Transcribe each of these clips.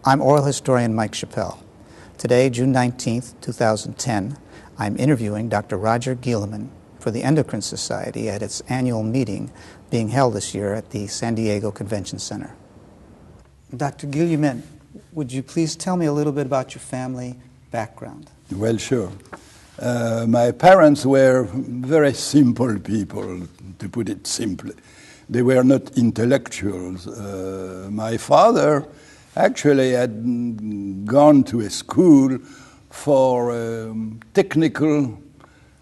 I'm oral historian Mike Chappell. Today, June 19th, 2010, I'm interviewing Dr. Roger Guillemin for the Endocrine Society at its annual meeting being held this year at the San Diego Convention Center. Dr. Guillemin, would you please tell me a little bit about your family background? Well, sure. My parents were very simple people, to put it simply. They were not intellectuals. My father actually had gone to a school for technical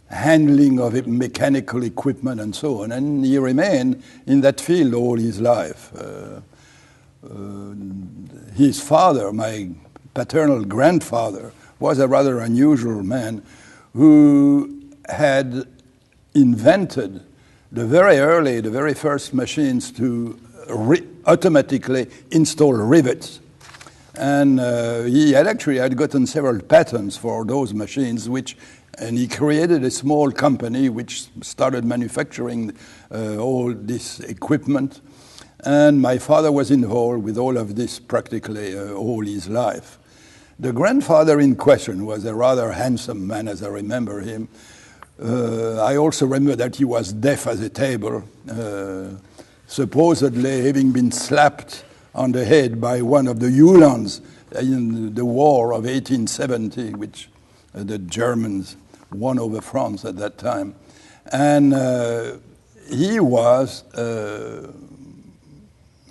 handling of mechanical equipment and so on, and he remained in that field all his life. His father, my paternal grandfather, was a rather unusual man who had invented the very first machines to automatically install rivets. And he had gotten several patents for those machines, and he created a small company which started manufacturing all this equipment. And my father was involved with all of this practically all his life. The grandfather in question was a rather handsome man, as I remember him. I also remember that he was deaf as a table, supposedly having been slapped on the head by one of the Uhlans in the war of 1870, which the Germans won over France at that time. And he was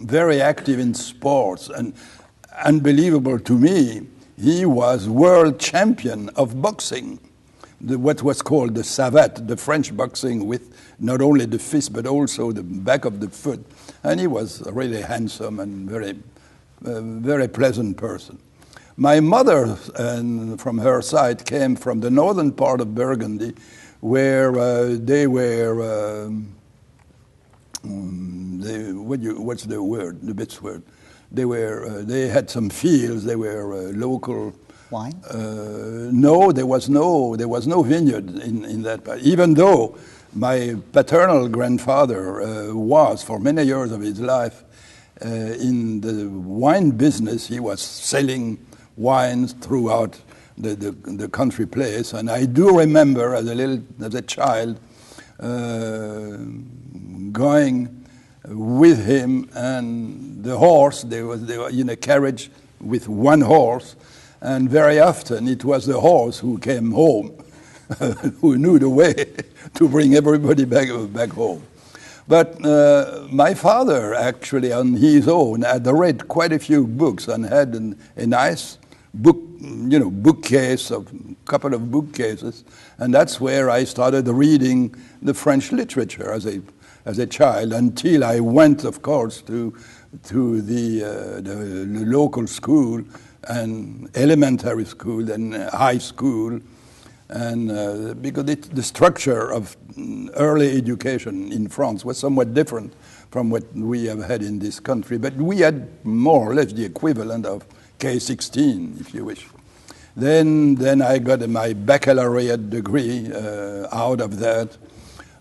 very active in sports, and unbelievable to me, he was world champion of boxing, what was called the savate, the French boxing with not only the fist but also the back of the foot. And he was a really handsome and very pleasant person. My mother, from her side, came from the northern part of Burgundy, where they were, what's the word, the best word? They had some fields. They were local. Wine? No, there was no vineyard in that part. Even though my paternal grandfather was, for many years of his life, in the wine business. He was selling wines throughout the country place, and I do remember as a child going with him and the horse. They were in a carriage with one horse, and very often it was the horse who came home, who knew the way to bring everybody back home. But my father actually on his own had read quite a few books and had a nice bookcase, a couple of bookcases, and that's where I started reading the French literature as a child, until I went, of course, to the local school and elementary school and high school, and because the structure of early education in France was somewhat different from what we have had in this country, but we had more or less the equivalent of K-16, if you wish. Then I got my baccalaureate degree out of that.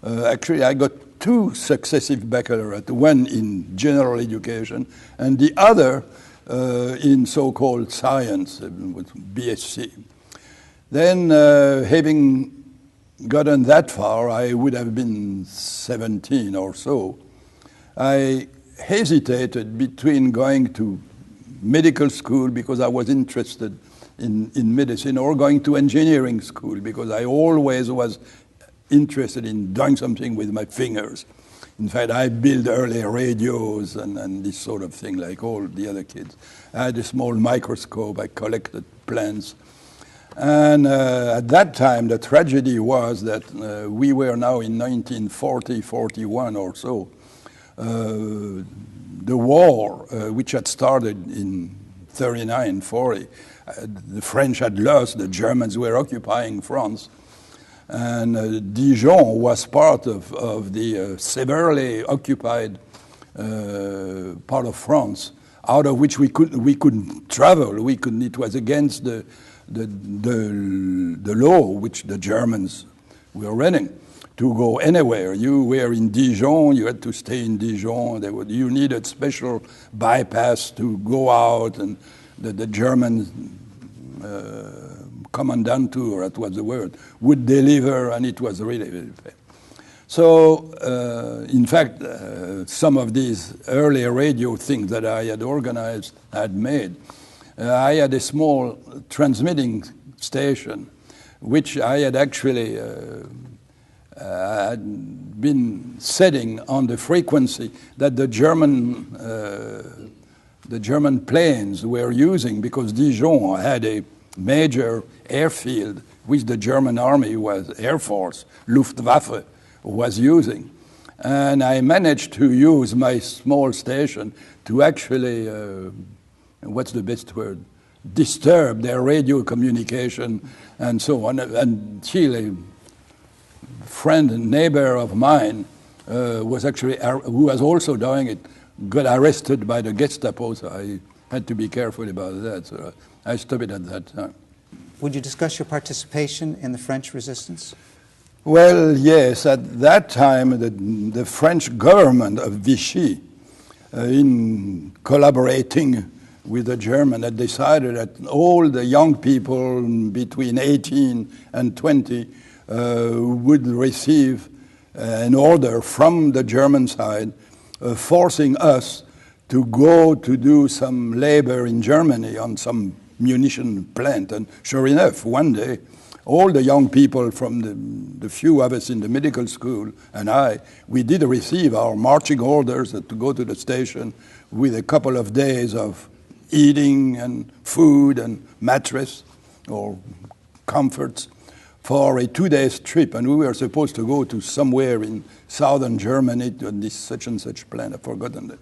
Actually, I got 2 successive baccalaureate, one in general education and the other in so-called science, with BSc. Then, having gotten that far, I would have been 17 or so. I hesitated between going to medical school because I was interested in medicine, or going to engineering school because I always was interested in doing something with my fingers. In fact, I built early radios and this sort of thing like all the other kids. I had a small microscope, I collected plants. And at that time, the tragedy was that we were now in 1940, 41 or so. The war, which had started in 39, 40, the French had lost, the Germans were occupying France. And Dijon was part of the severely occupied part of France, out of which we couldn't travel. It was against the law which the Germans were running to go anywhere. You were in Dijon, you had to stay in Dijon. You needed special bypass to go out, and the German commandantur, that was the word, would deliver, and it was really, really fair. So, in fact, some of these earlier radio things that I had organized, had made, I had a small transmitting station, which I had actually had been setting on the frequency that the German planes were using, because Dijon had a major airfield which the German army Air Force, Luftwaffe, was using. And I managed to use my small station to actually, what's the best word, disturb their radio communication and so on. And Chile, friend and neighbor of mine, was actually, who was also doing it, got arrested by the Gestapo, so I had to be careful about that. So I stopped it at that time. Would you discuss your participation in the French resistance? Well, yes. At that time, the French government of Vichy, in collaborating with the German, had decided that all the young people between 18 and 20 would receive an order from the German side forcing us to go to do some labor in Germany on some munition plant. And sure enough, one day, all the young people from the few of us in the medical school and we did receive our marching orders to go to the station with a couple of days of eating and food and mattress or comforts for a 2-day trip. And we were supposed to go to somewhere in southern Germany to this such and such plant. I've forgotten that.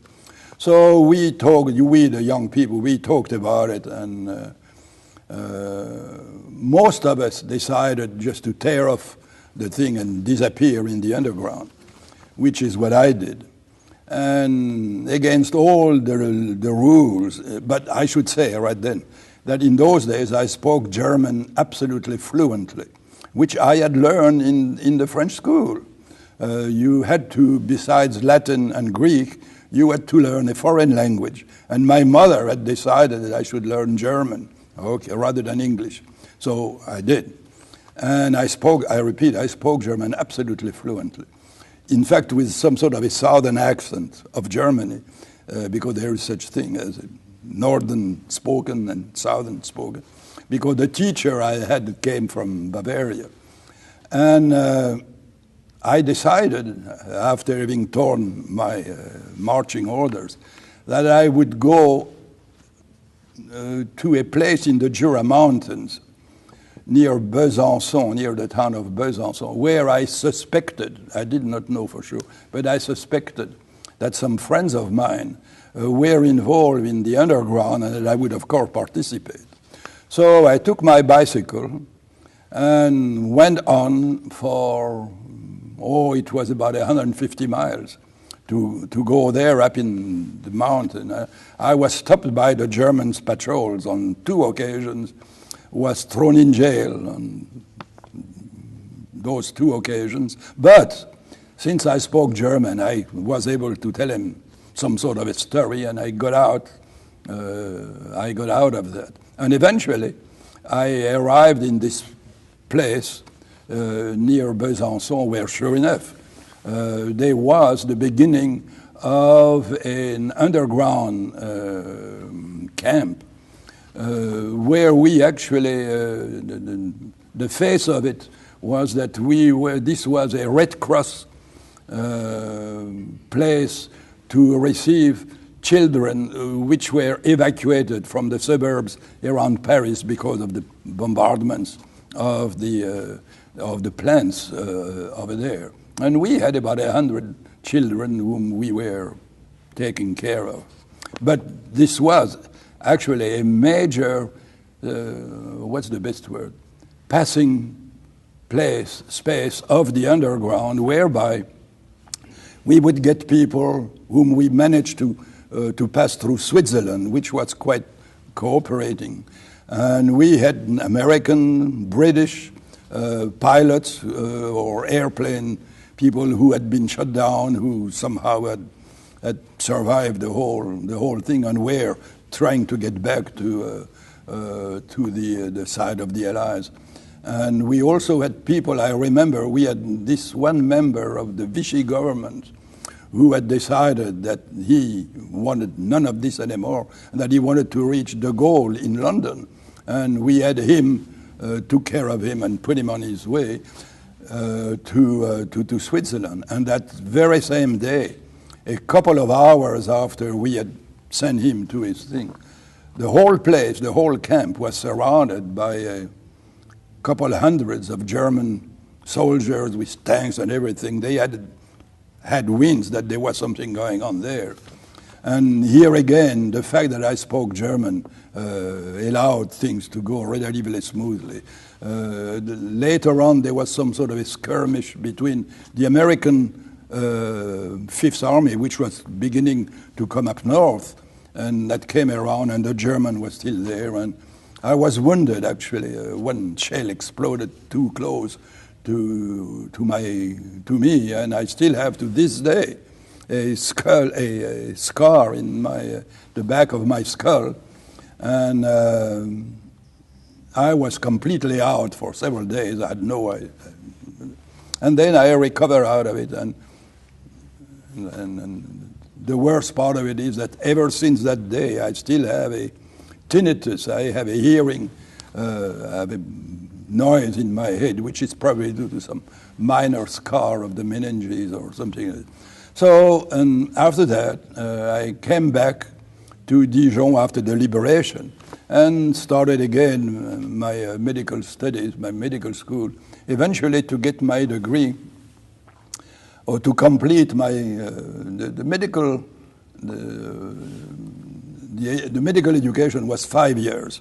So we, the young people, we talked about it, and most of us decided just to tear off the thing and disappear in the underground, which is what I did. And against all the rules, but I should say right then that in those days I spoke German absolutely fluently, which I had learned in the French school. You had to, besides Latin and Greek, you had to learn a foreign language. And my mother had decided that I should learn German, rather than English. So I did. And I spoke German absolutely fluently. In fact, with some sort of a southern accent of Germany, because there is such thing as northern spoken and southern spoken, because the teacher I had came from Bavaria. And I decided, after having torn my marching orders, that I would go to a place in the Jura Mountains near Besançon, near the town of Besançon, where I suspected, I did not know for sure, but I suspected that some friends of mine were involved in the underground and that I would, of course, participate. So I took my bicycle and went on for, it was about 150 miles to go there up in the mountain. I was stopped by the German patrols on 2 occasions, was thrown in jail on those 2 occasions. But since I spoke German, I was able to tell him some sort of a story, and I got out of that. And eventually, I arrived in this place near Besançon, where sure enough, there was the beginning of an underground camp where we actually, the face of it was that this was a Red Cross place to receive children which were evacuated from the suburbs around Paris because of the bombardments of the plants over there. And we had about 100 children whom we were taking care of. But this was actually a major, what's the best word, passing space of the underground, whereby we would get people whom we managed to pass through Switzerland, which was quite cooperating. And we had American, British pilots or airplane people who had been shot down, who somehow had survived the whole thing and were trying to get back to the side of the Allies. And we also had people, I remember, we had this one member of the Vichy government who had decided that he wanted none of this anymore, and that he wanted to reach de Gaulle in London. And we had him, took care of him and put him on his way to Switzerland. And that very same day, a couple of hours after we had sent him to his thing, the whole place, the whole camp was surrounded by a couple hundreds of German soldiers with tanks and everything. They had winds that there was something going on there. And here again, the fact that I spoke German allowed things to go relatively smoothly. Later on, there was some sort of a skirmish between the American Fifth Army, which was beginning to come up north, and that came around, and the German was still there. And I was wounded, actually. One shell exploded too close to me, and I still have to this day a scar in the back of my skull, and I was completely out for several days. I had no idea, and then I recovered out of it, and the worst part of it is that ever since that day, I still have a tinnitus. I have a hearing, I have a noise in my head, which is probably due to some minor scar of the meninges or something. So, and after that, I came back to Dijon after the liberation and started again my medical studies, my medical school, eventually to get my degree or to complete my the medical education was 5 years.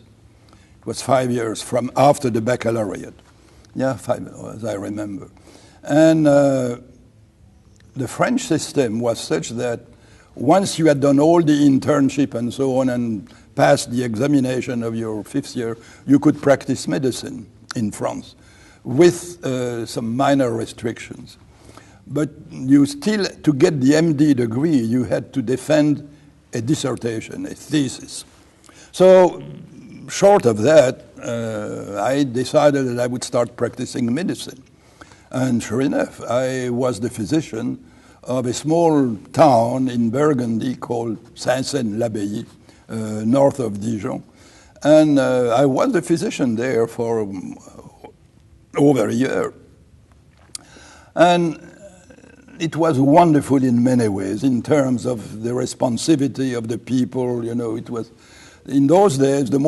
It was 5 years from after the baccalaureate. Yeah, 5, as I remember. And the French system was such that once you had done all the internship and so on and passed the examination of your 5th year, you could practice medicine in France with some minor restrictions. But you still, to get the MD degree, you had to defend a dissertation, a thesis. So short of that, I decided that I would start practicing medicine. And sure enough, I was the physician of a small town in Burgundy called Saint-Saëns-l'Abbaye, north of Dijon. And I was the physician there for over a year. And it was wonderful in many ways, in terms of the responsivity of the people. You know, it was, in those days, the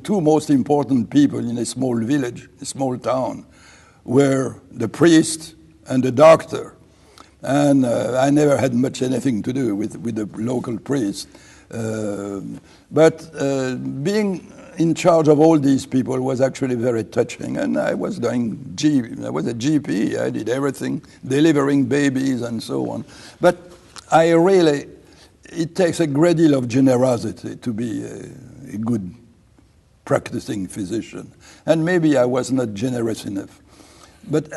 two most important people in a small village, a small town, were the priest and the doctor. And I never had much anything to do with the local priest. But being in charge of all these people was actually very touching. And I was I was a GP. I did everything, delivering babies and so on. But it takes a great deal of generosity to be a good practicing physician. And maybe I was not generous enough. But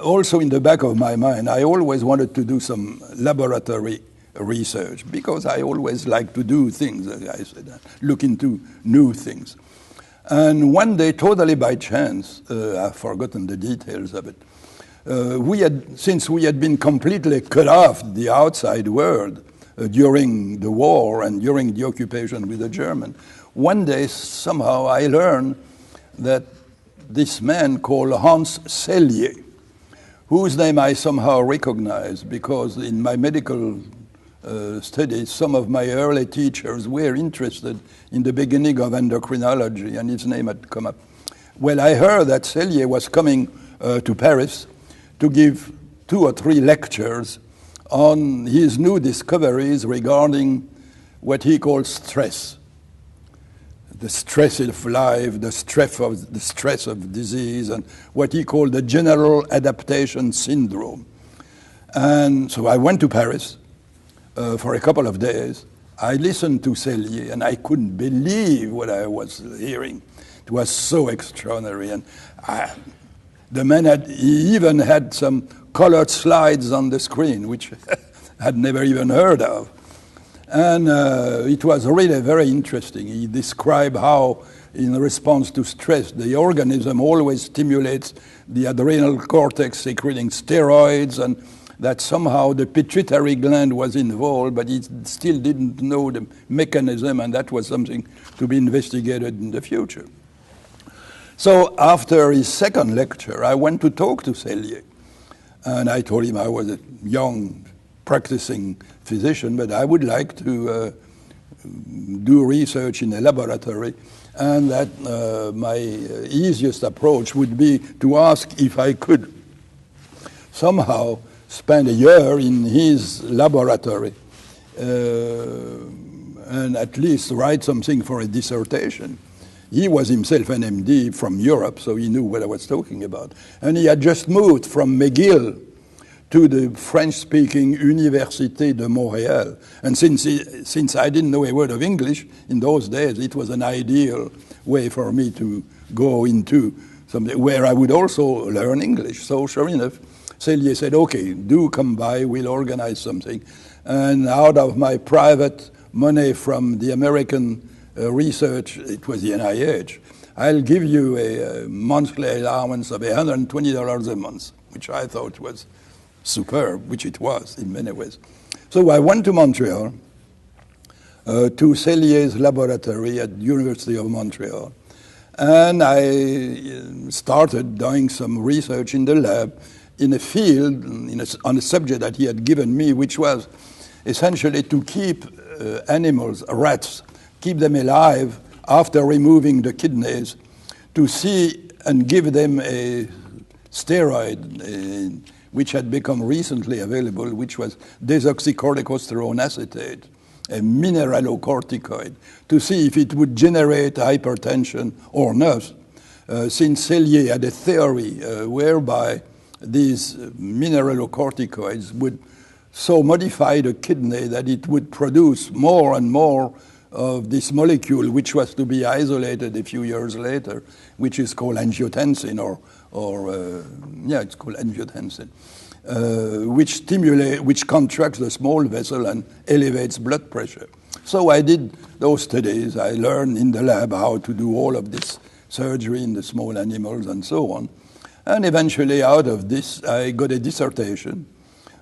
also in the back of my mind, I always wanted to do some laboratory research because I always like to do things, as I said, look into new things. And one day, totally by chance, I've forgotten the details of it, since we had been completely cut off the outside world during the war and during the occupation with the German, one day somehow I learned that this man called Hans Selye, whose name I somehow recognized because in my medical studies, some of my early teachers were interested in the beginning of endocrinology, and his name had come up. Well, I heard that Selye was coming to Paris to give 2 or 3 lectures on his new discoveries regarding what he called stress. The stress of life, the stress of disease, and what he called the general adaptation syndrome. And so I went to Paris for a couple of days. I listened to Selye, and I couldn't believe what I was hearing. It was so extraordinary. And the man he even had some colored slides on the screen, which I had never even heard of. And it was really very interesting. He described how, in response to stress, the organism always stimulates the adrenal cortex secreting steroids, and that somehow the pituitary gland was involved, but he still didn't know the mechanism, and that was something to be investigated in the future. So after his second lecture, I went to talk to Selye, and I told him I was a young practicing physician, but I would like to do research in a laboratory, and that my easiest approach would be to ask if I could somehow spend a year in his laboratory and at least write something for a dissertation. He was himself an MD from Europe, so he knew what I was talking about. And he had just moved from McGill to the French-speaking Université de Montréal. And since I didn't know a word of English in those days, it was an ideal way for me to go into something where I would also learn English. So sure enough, Selye said, okay, do come by, we'll organize something. And out of my private money from the American research, it was the NIH, I'll give you a monthly allowance of $120 a month, which I thought was superb, which it was in many ways. So I went to Montreal, to Selye's laboratory at the University of Montreal, and I started doing some research in the lab in a field, on a subject that he had given me, which was essentially to keep animals, rats, keep them alive after removing the kidneys, to see and give them a steroid, which had become recently available, which was desoxycorticosterone acetate, a mineralocorticoid, to see if it would generate hypertension or not, since Selye had a theory whereby these mineralocorticoids would so modify the kidney that it would produce more and more of this molecule, which was to be isolated a few years later, which is called angiotensin, it's called angiotensin, which contracts the small vessel and elevates blood pressure. So I did those studies. I learned in the lab how to do all of this surgery in the small animals and so on. And eventually out of this, I got a dissertation,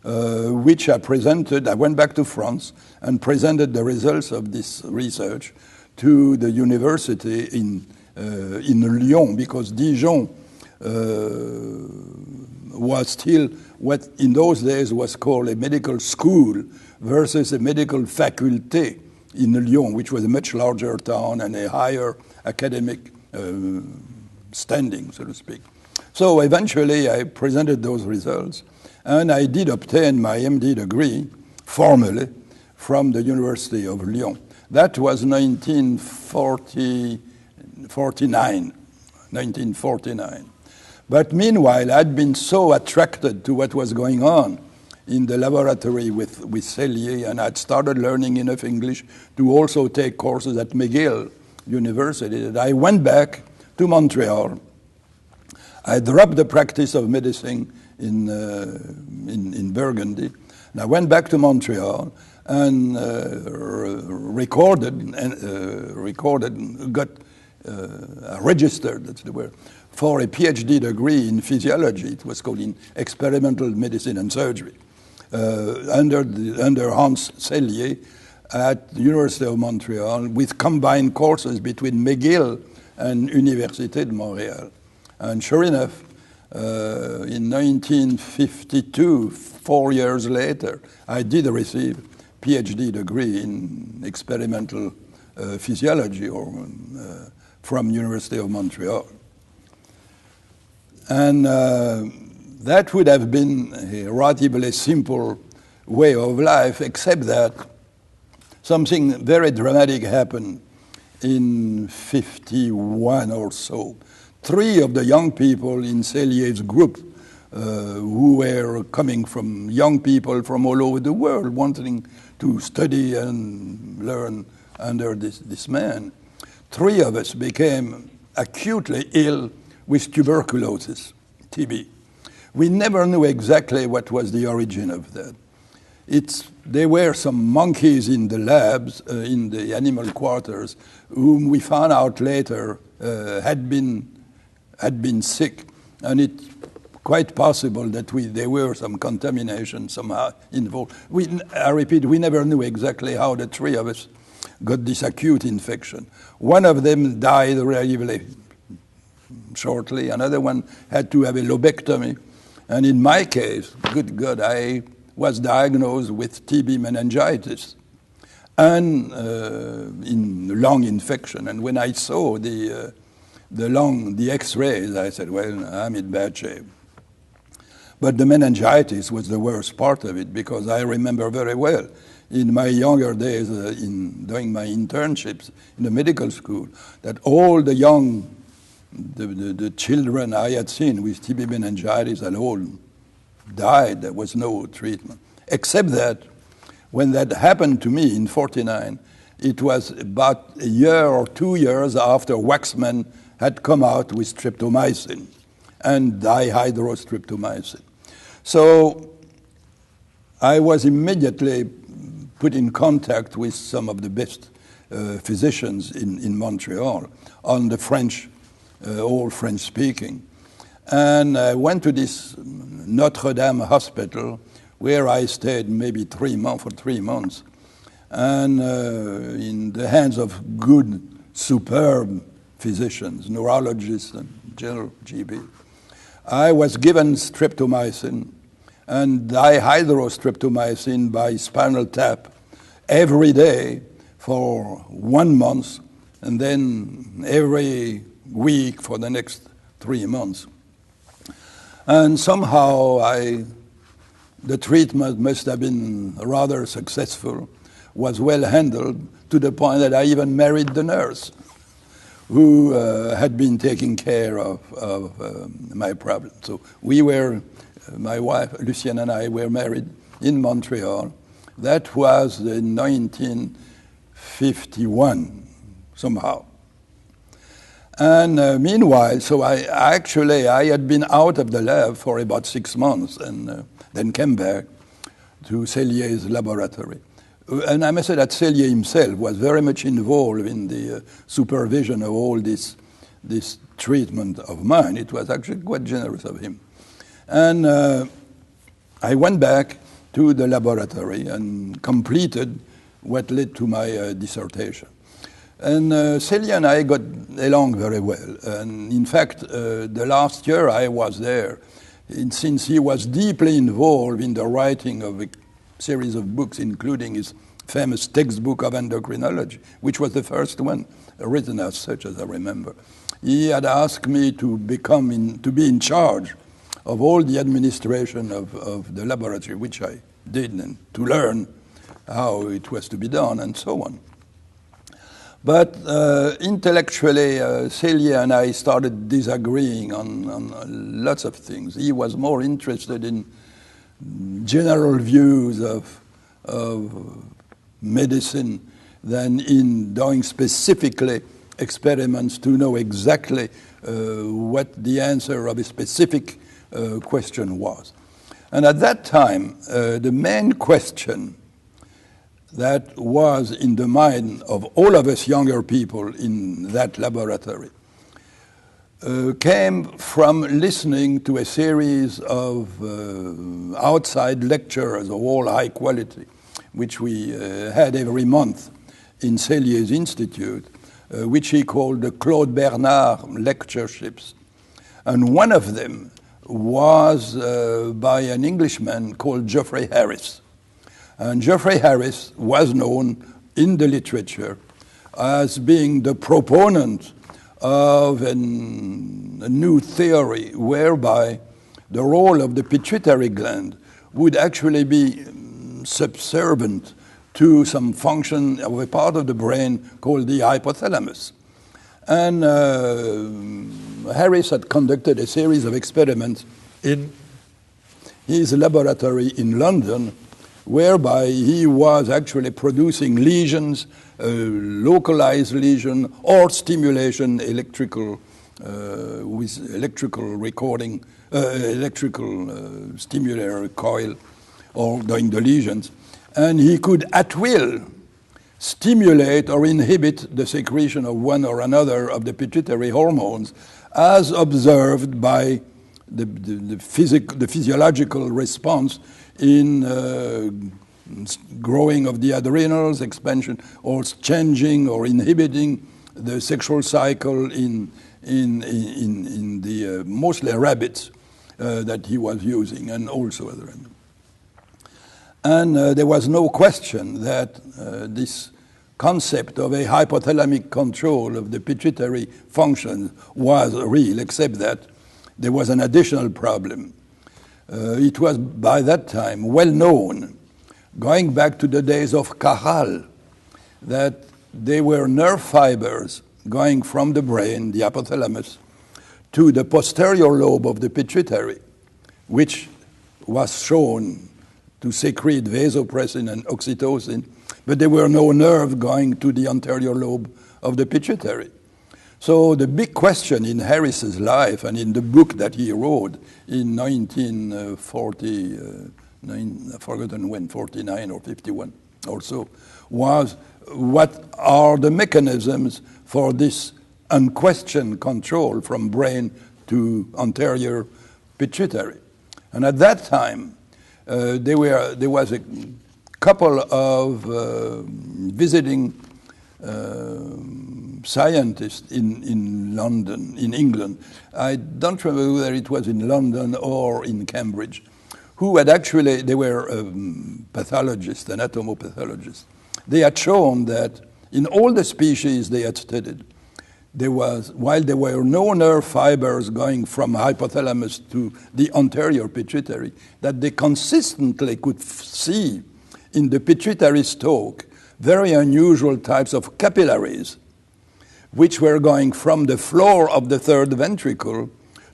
which I presented. I went back to France and presented the results of this research to the university in Lyon, because Dijon was still what in those days was called a medical school versus a medical faculté in Lyon, which was a much larger town and a higher academic standing, so to speak. So eventually I presented those results, and I did obtain my MD degree formally from the University of Lyon. That was 1949. But meanwhile, I'd been so attracted to what was going on in the laboratory with Selye, and I'd started learning enough English to also take courses at McGill University, that I went back to Montreal. I dropped the practice of medicine in Burgundy, and I went back to Montreal and registered, that's the word, for a PhD degree in physiology. It was called in experimental medicine and surgery, under Hans Selye at the University of Montreal, with combined courses between McGill and Université de Montréal. And sure enough, in 1952, 4 years later, I did receive a PhD degree in experimental physiology from University of Montreal. And that would have been a relatively simple way of life, except that something very dramatic happened in 51 or so. 3 of the young people in Selye's group, who were coming from young people from all over the world, wanting to study and learn under this man, 3 of us became acutely ill with tuberculosis, TB. We never knew exactly what was the origin of that. there were some monkeys in the labs, in the animal quarters, whom we found out later had been sick, and it's quite possible that there were some contamination somehow involved. I repeat, we never knew exactly how the three of us got this acute infection. One of them died relatively shortly. Another one had to have a lobectomy. And in my case, good God, I was diagnosed with TB meningitis and in lung infection. And when I saw the X-rays, I said, well, I'm in bad shape. But the meningitis was the worst part of it, because I remember very well in my younger days, doing my internships in the medical school, that all the young, the children I had seen with TB meningitis had all died. There was no treatment. Except that when that happened to me in 1949, it was about a year or 2 years after Waxman had come out with streptomycin and dihydrostreptomycin. So I was immediately put in contact with some of the best physicians in Montreal on the French, all French speaking. And I went to this Notre Dame hospital where I stayed maybe 3 months, for 3 months. And in the hands of good, superb physicians, neurologists and general GP. I was given streptomycin and dihydrostreptomycin by spinal tap every day for 1 month, and then every week for the next 3 months. And somehow the treatment must have been rather successful, was well handled, to the point that I even married the nurse who had been taking care of my problem. So we were, my wife, Lucienne, and I were married in Montreal. That was in 1951, somehow. And meanwhile, so I had been out of the lab for about 6 months, and then came back to Cellier's laboratory. And I must say that Cellier himself was very much involved in the supervision of all this treatment of mine. It was actually quite generous of him. And I went back to the laboratory and completed what led to my dissertation. And Cellier and I got along very well. And in fact, the last year I was there, since he was deeply involved in the writing of a series of books, including his famous textbook of endocrinology, which was the first one written as such, as I remember. He had asked me to be in charge of all the administration of the laboratory, which I did, and to learn how it was to be done, and so on. But intellectually, Cellier and I started disagreeing on lots of things. He was more interested in general views of medicine than in doing specifically experiments to know exactly what the answer of a specific question was. And at that time, the main question that was in the mind of all of us younger people in that laboratory came from listening to a series of outside lectures of all high quality, which we had every month in Cellier's Institute, which he called the Claude Bernard lectureships. And one of them was by an Englishman called Geoffrey Harris. And Geoffrey Harris was known in the literature as being the proponent of a new theory whereby the role of the pituitary gland would actually be subservient to some function of a part of the brain called the hypothalamus. And Harris had conducted a series of experiments in his laboratory in London, whereby he was actually producing lesions, localized lesion, or stimulation electrical with electrical recording, electrical stimulator coil, or doing the lesions. and he could at will stimulate or inhibit the secretion of one or another of the pituitary hormones, as observed by the physiological response in growing of the adrenals, expansion, or changing or inhibiting the sexual cycle in the mostly rabbits that he was using, and also other animals. And there was no question that this concept of a hypothalamic control of the pituitary function was real, except that there was an additional problem. It was by that time well known, going back to the days of Cajal, that there were nerve fibers going from the brain, the hypothalamus, to the posterior lobe of the pituitary, which was shown to secrete vasopressin and oxytocin, but there were no nerves going to the anterior lobe of the pituitary. So the big question in Harris's life and in the book that he wrote in 1940, I've forgotten when, 49 or 51 or so, was what are the mechanisms for this unquestioned control from brain to anterior pituitary. And at that time, there was a couple of visiting scientists in London, in England. I don't remember whether it was in London or in Cambridge, who had actually, they were pathologists, anatomopathologists. They had shown that in all the species they had studied, while there were no nerve fibers going from hypothalamus to the anterior pituitary, that they consistently could see in the pituitary stalk very unusual types of capillaries, which were going from the floor of the third ventricle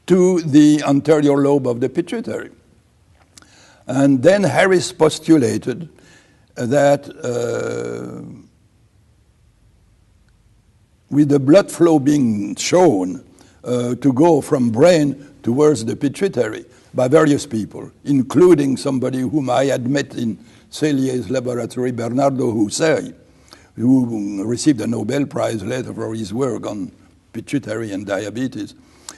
to the anterior lobe of the pituitary. And then Harris postulated that with the blood flow being shown to go from brain towards the pituitary by various people, including somebody whom I had met in Célier's laboratory, Bernardo Husserl, who received a Nobel Prize later for his work on pituitary and diabetes,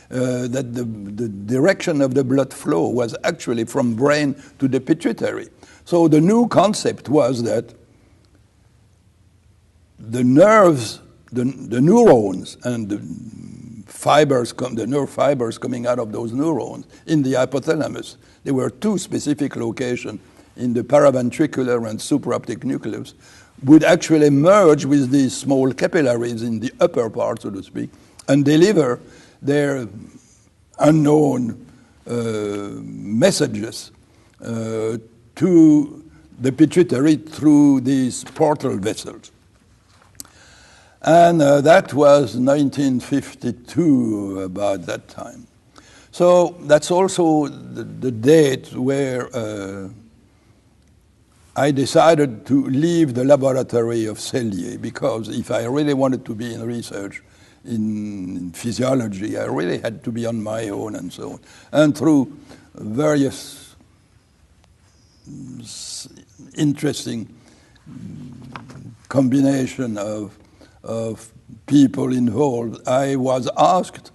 that the direction of the blood flow was actually from brain to the pituitary. So the new concept was that the nerves, the neurons and the fibers, the nerve fibers coming out of those neurons in the hypothalamus, there were two specific locations in the paraventricular and supraoptic nucleus, would actually merge with these small capillaries in the upper part, so to speak, and deliver their unknown messages to the pituitary through these portal vessels. And that was 1952, about that time. So that's also the date where I decided to leave the laboratory of Célier, because if I really wanted to be in research in physiology, I really had to be on my own and so on. And through various interesting combination of people involved, I was asked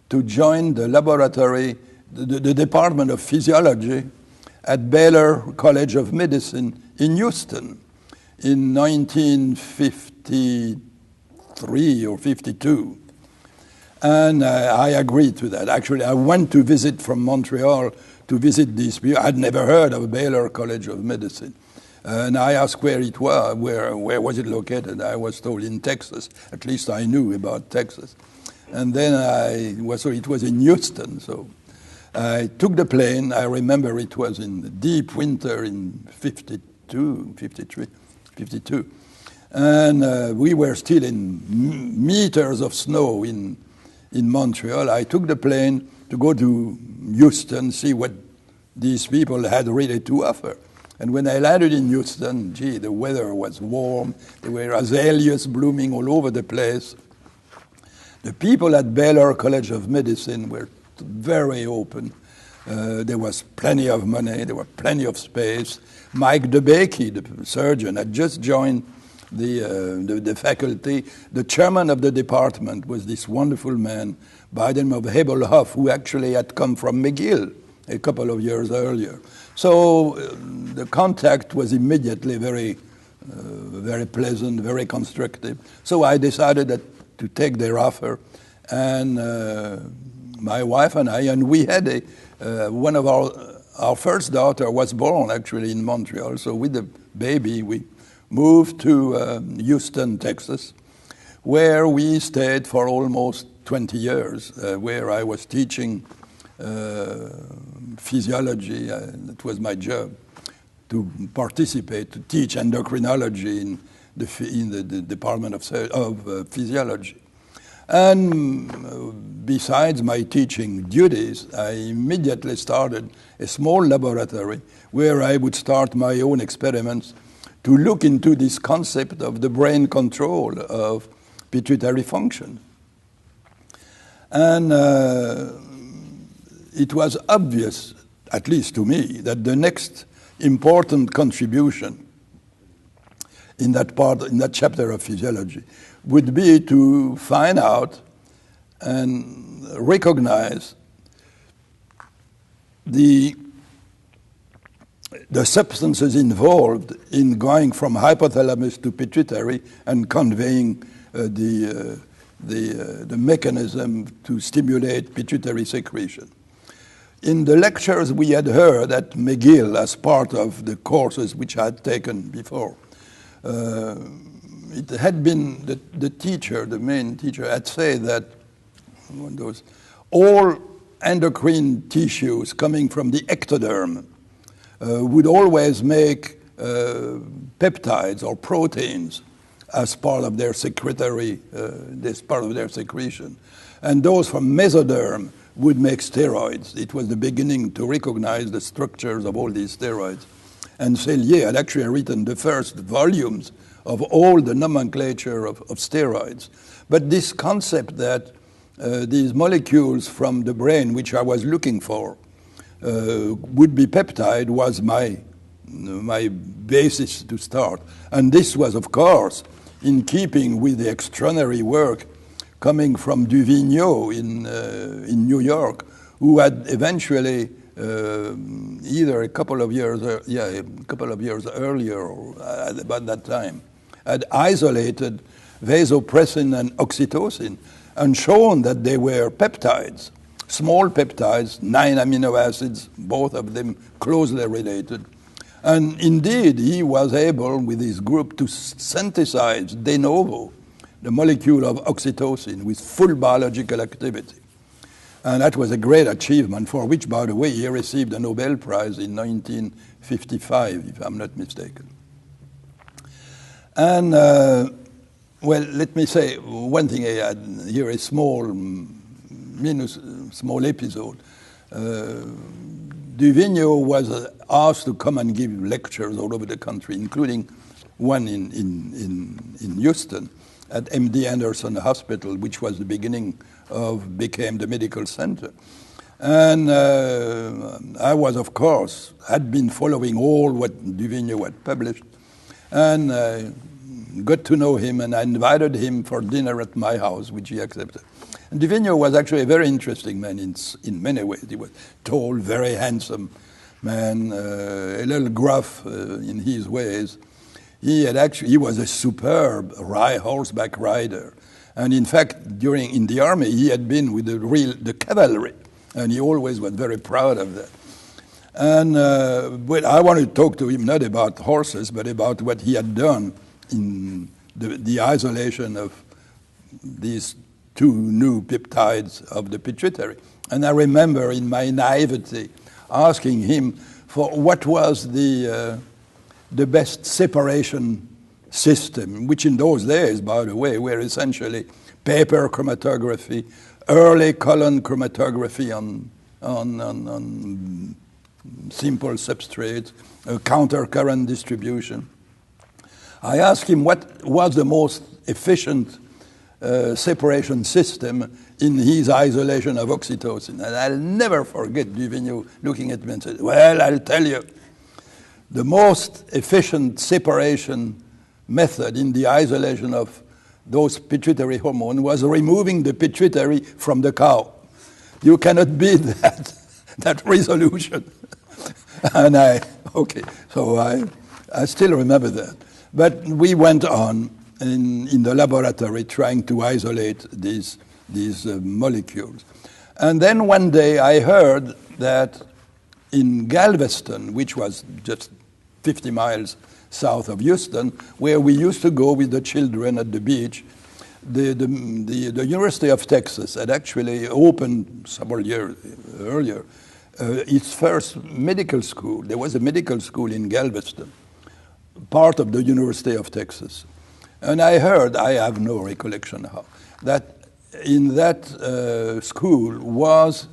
to join the laboratory, the Department of Physiology at Baylor College of Medicine in Houston in 1953 or 52. And I agreed to that. Actually, I went to visit from Montreal to visit these people. I'd never heard of Baylor College of Medicine. And I asked where it was, where was it located? I was told in Texas. At least I knew about Texas. And then so it was in Houston. So I took the plane. I remember it was in the deep winter in 52, 53, 52. And we were still in meters of snow in Montreal. I took the plane to go to Houston, see what these people had really to offer. And when I landed in Houston, the weather was warm. There were azaleas blooming all over the place. The people at Baylor College of Medicine were very open. There was plenty of money, there was plenty of space. Mike DeBakey, the surgeon, had just joined the faculty. The chairman of the department was this wonderful man by the name of Abel Huff, who actually had come from McGill a couple of years earlier. So the contact was immediately very pleasant, very constructive. So I decided to take their offer, and my wife and I, and we had one of our first daughter was born actually in Montreal. So with the baby, we moved to Houston, Texas, where we stayed for almost 20 years, where I was teaching physiology. It was my job to participate, to teach endocrinology in the Department of Physiology. And besides my teaching duties, I immediately started a small laboratory where I would start my own experiments to look into this concept of the brain control of pituitary function. And it was obvious, at least to me, that the next important contribution in that chapter of physiology would be to find out and recognize the substances involved in going from hypothalamus to pituitary and conveying the mechanism to stimulate pituitary secretion. In the lectures we had heard at McGill as part of the courses which I had taken before, it had been the main teacher had said that all endocrine tissues coming from the ectoderm would always make peptides or proteins as part of their secretion, and those from mesoderm would make steroids. It was the beginning to recognize the structures of all these steroids. And Sellier had actually written the first volumes of all the nomenclature of steroids. But this concept that these molecules from the brain, which I was looking for, would be peptide was my basis to start. And this was, of course, in keeping with the extraordinary work coming from Duvigneau in New York, who had eventually either a couple of years earlier or about that time, had isolated vasopressin and oxytocin and shown that they were peptides, small peptides, 9 amino acids, both of them closely related. And indeed, he was able, with his group, to synthesize de novo the molecule of oxytocin with full biological activity. And that was a great achievement, for which, by the way, he received a Nobel Prize in 1955, if I'm not mistaken. And, well, let me say one thing. I had here a small episode. Duvigneau was asked to come and give lectures all over the country, including one in Houston at MD Anderson Hospital, which was the became the medical center. And I was, of course, had been following all what Duvigneau had published, and got to know him, and I invited him for dinner at my house, which he accepted. And Duvigneau was actually a very interesting man in many ways. He was tall, very handsome man, a little gruff in his ways. He was a superb horseback rider. And in fact, in the army, he had been with the cavalry, and he always was very proud of that. And but I wanted to talk to him not about horses, but about what he had done in the isolation of these two new peptides of the pituitary. And I remember in my naivety asking him for what was the best separation system, which in those days, by the way, were essentially paper chromatography, early column chromatography on simple substrates, counter-current distribution. I asked him what was the most efficient separation system in his isolation of oxytocin. And I'll never forget Duvigneau looking at me and said, well, I'll tell you, the most efficient separation method in the isolation of those pituitary hormones was removing the pituitary from the cow. You cannot beat that resolution. And I still remember that. But we went on in the laboratory trying to isolate these molecules. And then one day I heard that in Galveston, which was just 50 miles south of Houston, where we used to go with the children at the beach, the University of Texas had actually opened several years earlier its first medical school. There was a medical school in Galveston, part of the University of Texas. And I heard, I have no recollection how, that in that school was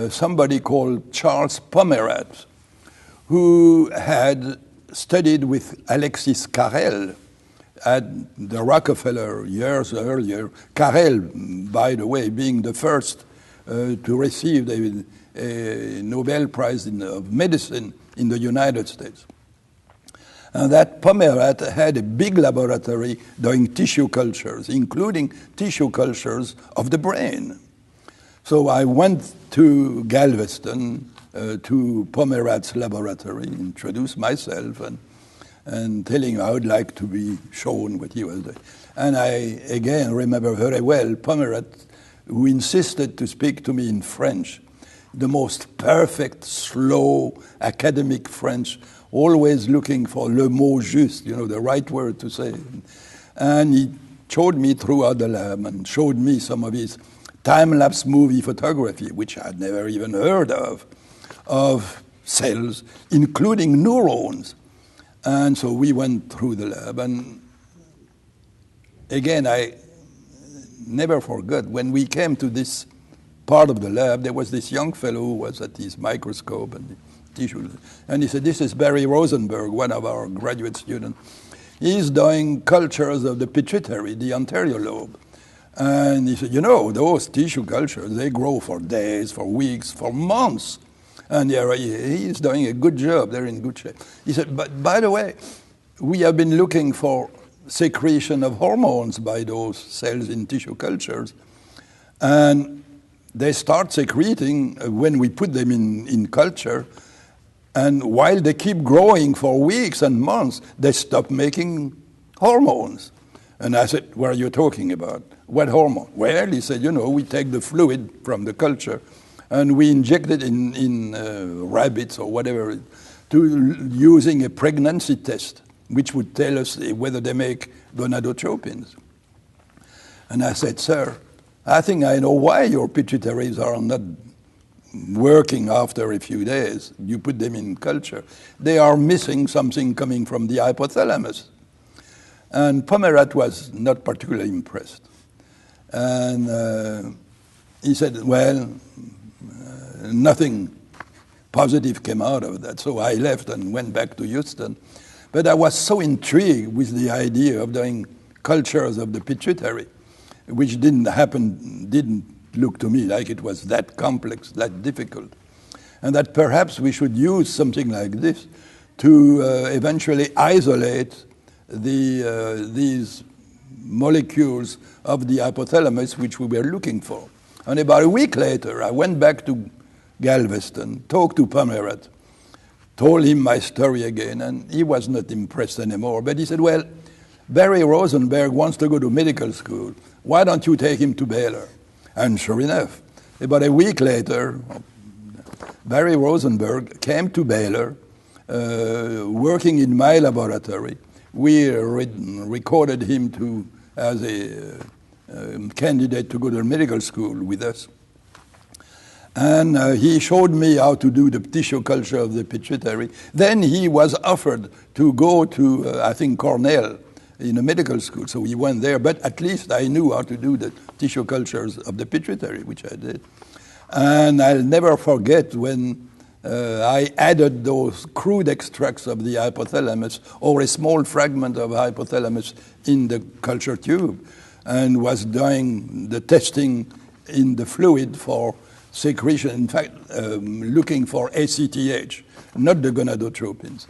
somebody called Charles Pomerat, who had studied with Alexis Carrel at the Rockefeller years earlier. Carrel, by the way, being the first to receive a Nobel Prize of Medicine in the United States. And that Pomerat had a big laboratory doing tissue cultures, including tissue cultures of the brain. So I went to Galveston, to Pomerat's laboratory, introduced myself, and telling him I would like to be shown what he was doing. And I, again, remember very well Pomerat, who insisted to speak to me in French, the most perfect, slow, academic French, always looking for le mot juste, the right word to say. And he showed me throughout the lab and showed me some of his time-lapse movie photography, which I'd never even heard of cells, including neurons. And so we went through the lab. And again, I never forgot, when we came to this part of the lab, there was this young fellow who was at his microscope and tissue. And he said, this is Barry Rosenberg, one of our graduate students. He's doing cultures of the pituitary, the anterior lobe. And he said, those tissue cultures, they grow for days, for weeks, for months. And he's doing a good job. They're in good shape. He said, but by the way, we have been looking for secretion of hormones by those cells in tissue cultures. And they start secreting when we put them in culture. And while they keep growing for weeks and months, they stop making hormones. And I said, what are you talking about? What hormone? Well, he said, we take the fluid from the culture and we inject it in rabbits or whatever, using a pregnancy test, which would tell us whether they make gonadotropins. And I said, sir, I think I know why your pituitaries are not working after a few days. You put them in culture. They are missing something coming from the hypothalamus. And Pomerat was not particularly impressed. And he said, well, nothing positive came out of that. So I left and went back to Houston. But I was so intrigued with the idea of doing cultures of the pituitary, which didn't look to me like it was that complex, that difficult. And that perhaps we should use something like this to eventually isolate these molecules of the hypothalamus which we were looking for. And about a week later, I went back to Galveston, talked to Pomerat, told him my story again, and he was not impressed anymore. But he said, well, Barry Rosenberg wants to go to medical school. Why don't you take him to Baylor? And sure enough, about a week later, Barry Rosenberg came to Baylor, working in my laboratory. We recorded him as a candidate to go to medical school with us. And he showed me how to do the tissue culture of the pituitary. Then he was offered to go to, I think, Cornell in a medical school. So he went there, but at least I knew how to do the tissue cultures of the pituitary, which I did. And I'll never forget when I added those crude extracts of the hypothalamus or a small fragment of hypothalamus in the culture tube. and was doing the testing in the fluid for secretion, in fact, looking for ACTH, not the gonadotropins,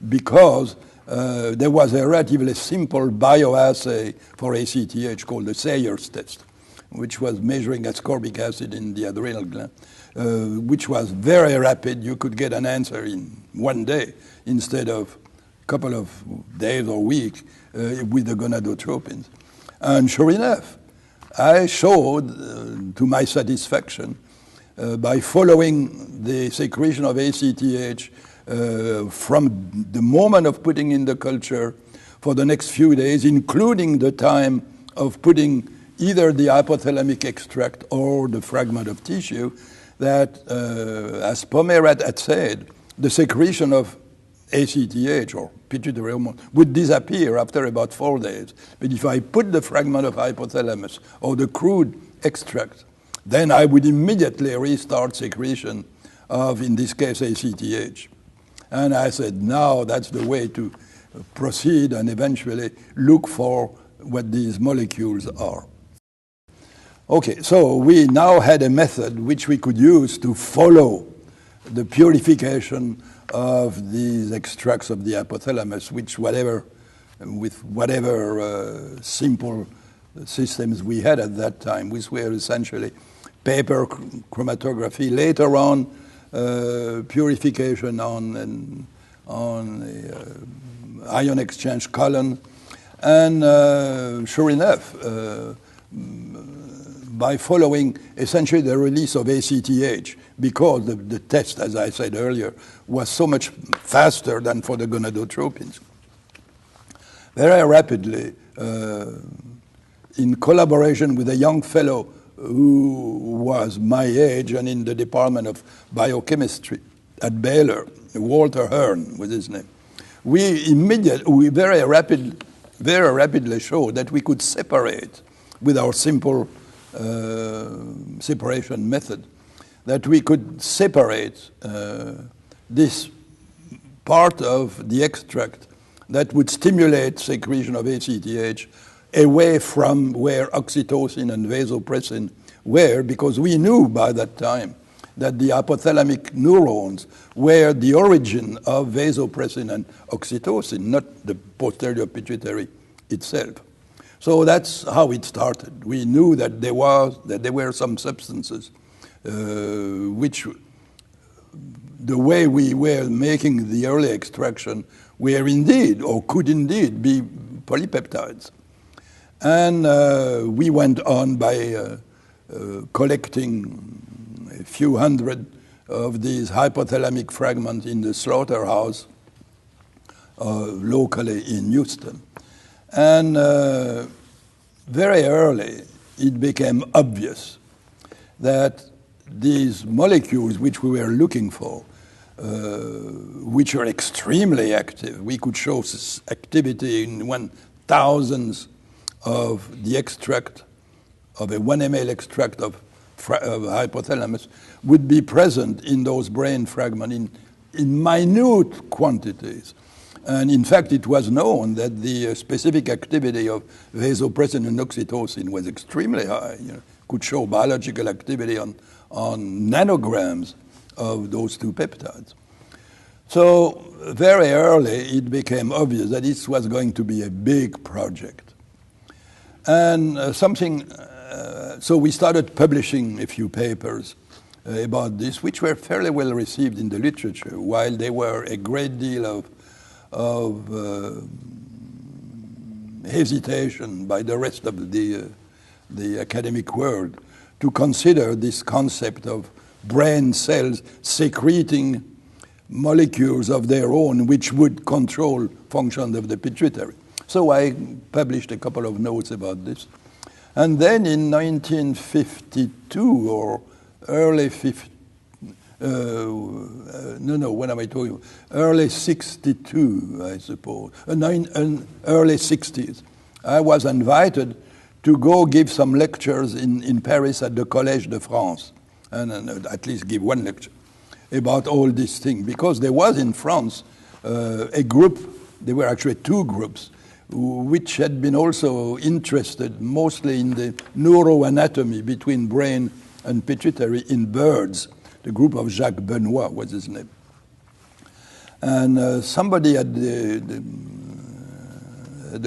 because there was a relatively simple bioassay for ACTH called the Sayers test, which was measuring ascorbic acid in the adrenal gland, which was very rapid. You could get an answer in one day instead of a couple of days or weeks with the gonadotropins. And sure enough, I showed, to my satisfaction, by following the secretion of ACTH from the moment of putting in the culture for the next few days, including the time of putting either the hypothalamic extract or the fragment of tissue, that, as Pomerat had said, the secretion of ACTH or pituitary hormone would disappear after about 4 days. But if I put the fragment of hypothalamus or the crude extract, then I would immediately restart secretion of, in this case, ACTH. And I said, now that's the way to proceed and eventually look for what these molecules are. Okay, so we now had a method which we could use to follow the purification of these extracts of the hypothalamus, with whatever simple systems we had at that time, which were essentially paper chromatography. Later on, purification on ion exchange column, and sure enough, by following essentially the release of ACTH, because the test, as I said earlier, was so much faster than for the gonadotropins. Very rapidly, in collaboration with a young fellow who was my age and in the Department of Biochemistry at Baylor, Walter Hearn was his name, we very rapidly showed that we could separate with our simple separation method, that we could separate this part of the extract that would stimulate secretion of ACTH away from where oxytocin and vasopressin were, because we knew by that time that the hypothalamic neurons were the origin of vasopressin and oxytocin, not the posterior pituitary itself. So that's how it started. We knew that there were some substances which, the way we were making the early extraction, were indeed, or could indeed, be polypeptides. And we went on by collecting a few hundred of these hypothalamic fragments in the slaughterhouse locally in Houston. And very early, it became obvious that these molecules which we were looking for, which are extremely active, we could show activity in thousands of the extract, of a 1 ml extract of hypothalamus, would be present in those brain fragments in minute quantities. And in fact, it was known that the specific activity of vasopressin and oxytocin was extremely high. Could show biological activity on nanograms of those two peptides. So very early, it became obvious that this was going to be a big project. And so we started publishing a few papers about this, which were fairly well received in the literature, while there were a great deal of hesitation by the rest of the academic world to consider this concept of brain cells secreting molecules of their own which would control function of the pituitary. So I published a couple of notes about this. And then in 1952 or early 50, when am I talking about? Early 62, I suppose, early 60s. I was invited to go give some lectures in Paris at the Collège de France, and at least give one lecture about all these things, because there was in France a group, there were actually two groups, which had been also interested mostly in the neuroanatomy between brain and pituitary in birds. The group of Jacques Benoit was his name. And somebody at the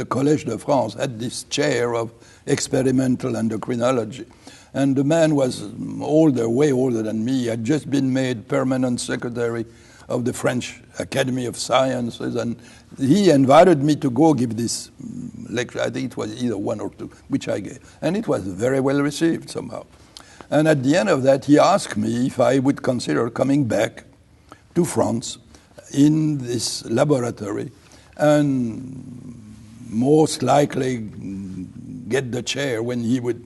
Collège de France had this chair of experimental endocrinology. And the man was older, way older than me. He had just been made permanent secretary of the French Academy of Sciences. And he invited me to go give this lecture. I think it was either one or two, which I gave. And it was very well received somehow. And at the end of that, he asked me if I would consider coming back to France in this laboratory and most likely get the chair when he would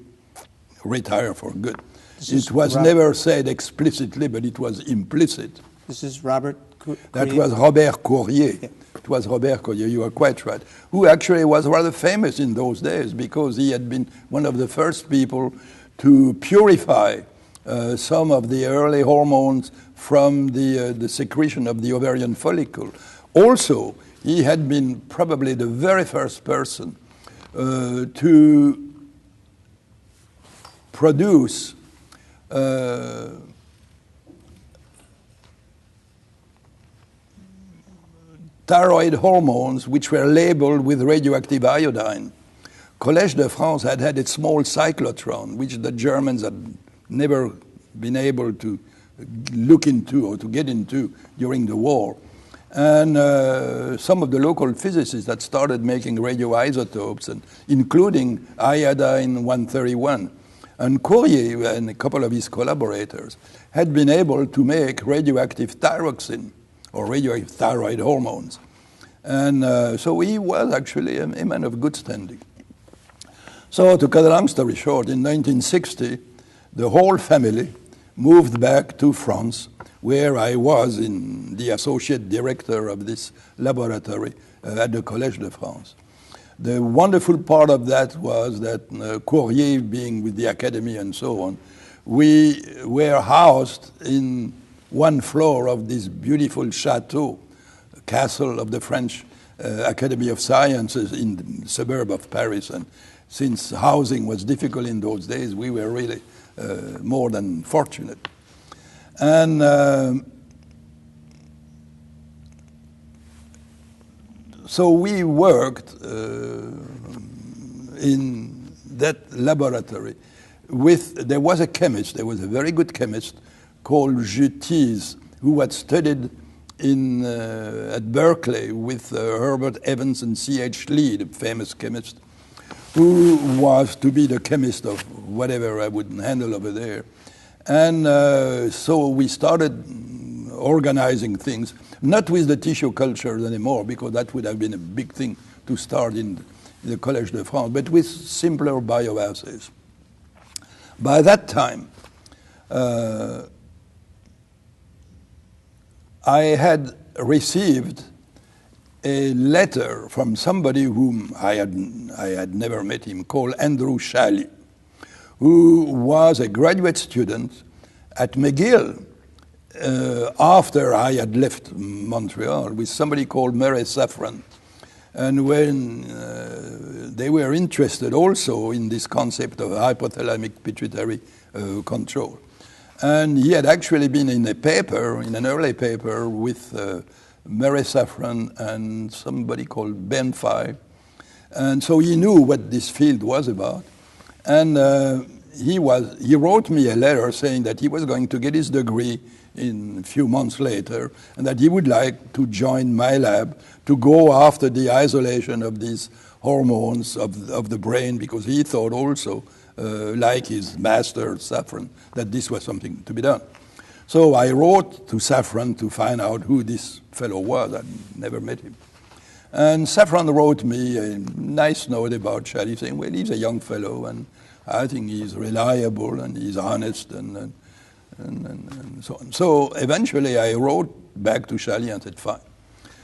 retire for good. It was never said explicitly, but it was implicit. This is Robert Courrier? That was Robert Courrier. Yeah. It was Robert Courrier, you are quite right, who actually was rather famous in those days because he had been one of the first people to purify some of the early hormones from the secretion of the ovarian follicle. Also, he had been probably the very first person to produce thyroid hormones which were labeled with radioactive iodine. Collège de France had had its small cyclotron, which the Germans had never been able to look into or to get into during the war. And some of the local physicists that started making radioisotopes, and including iodine-131. And Courrier and a couple of his collaborators had been able to make radioactive thyroxine, or radioactive thyroid hormones. And so he was actually a man of good standing. So to cut a long story short, in 1960, the whole family moved back to France, where I was the associate director of this laboratory at the Collège de France. The wonderful part of that was that Courrier, being with the Academy and so on, we were housed in one floor of this beautiful chateau, castle of the French Academy of Sciences in the suburb of Paris. And since housing was difficult in those days, we were really more than fortunate. And so we worked in that laboratory there was a chemist, there was a very good chemist called Jutis, who had studied at Berkeley with Herbert Evans and C.H. Lee, the famous chemist, who was to be the chemist of whatever I would handle over there. And so we started organizing things, not with the tissue cultures anymore, because that would have been a big thing to start in the Collège de France, but with simpler bioassays. By that time, I had received a letter from somebody whom I had never met him, called Andrew Shalley, who was a graduate student at McGill after I had left Montreal, with somebody called Murray Safran. And when they were interested also in this concept of hypothalamic pituitary control. And he had actually been in an early paper with Murray Safran and somebody called Ben Fye. And so he knew what this field was about. And he wrote me a letter saying that he was going to get his degree in a few months later, and that he would like to join my lab to go after the isolation of these hormones of the brain, because he thought also, like his master, Safran, that this was something to be done. So I wrote to Safran to find out who this fellow was. I'd never met him. And Safran wrote me a nice note about Shalley, saying, well, he's a young fellow, and I think he's reliable, and he's honest, and so on. So eventually I wrote back to Shalley and said, fine.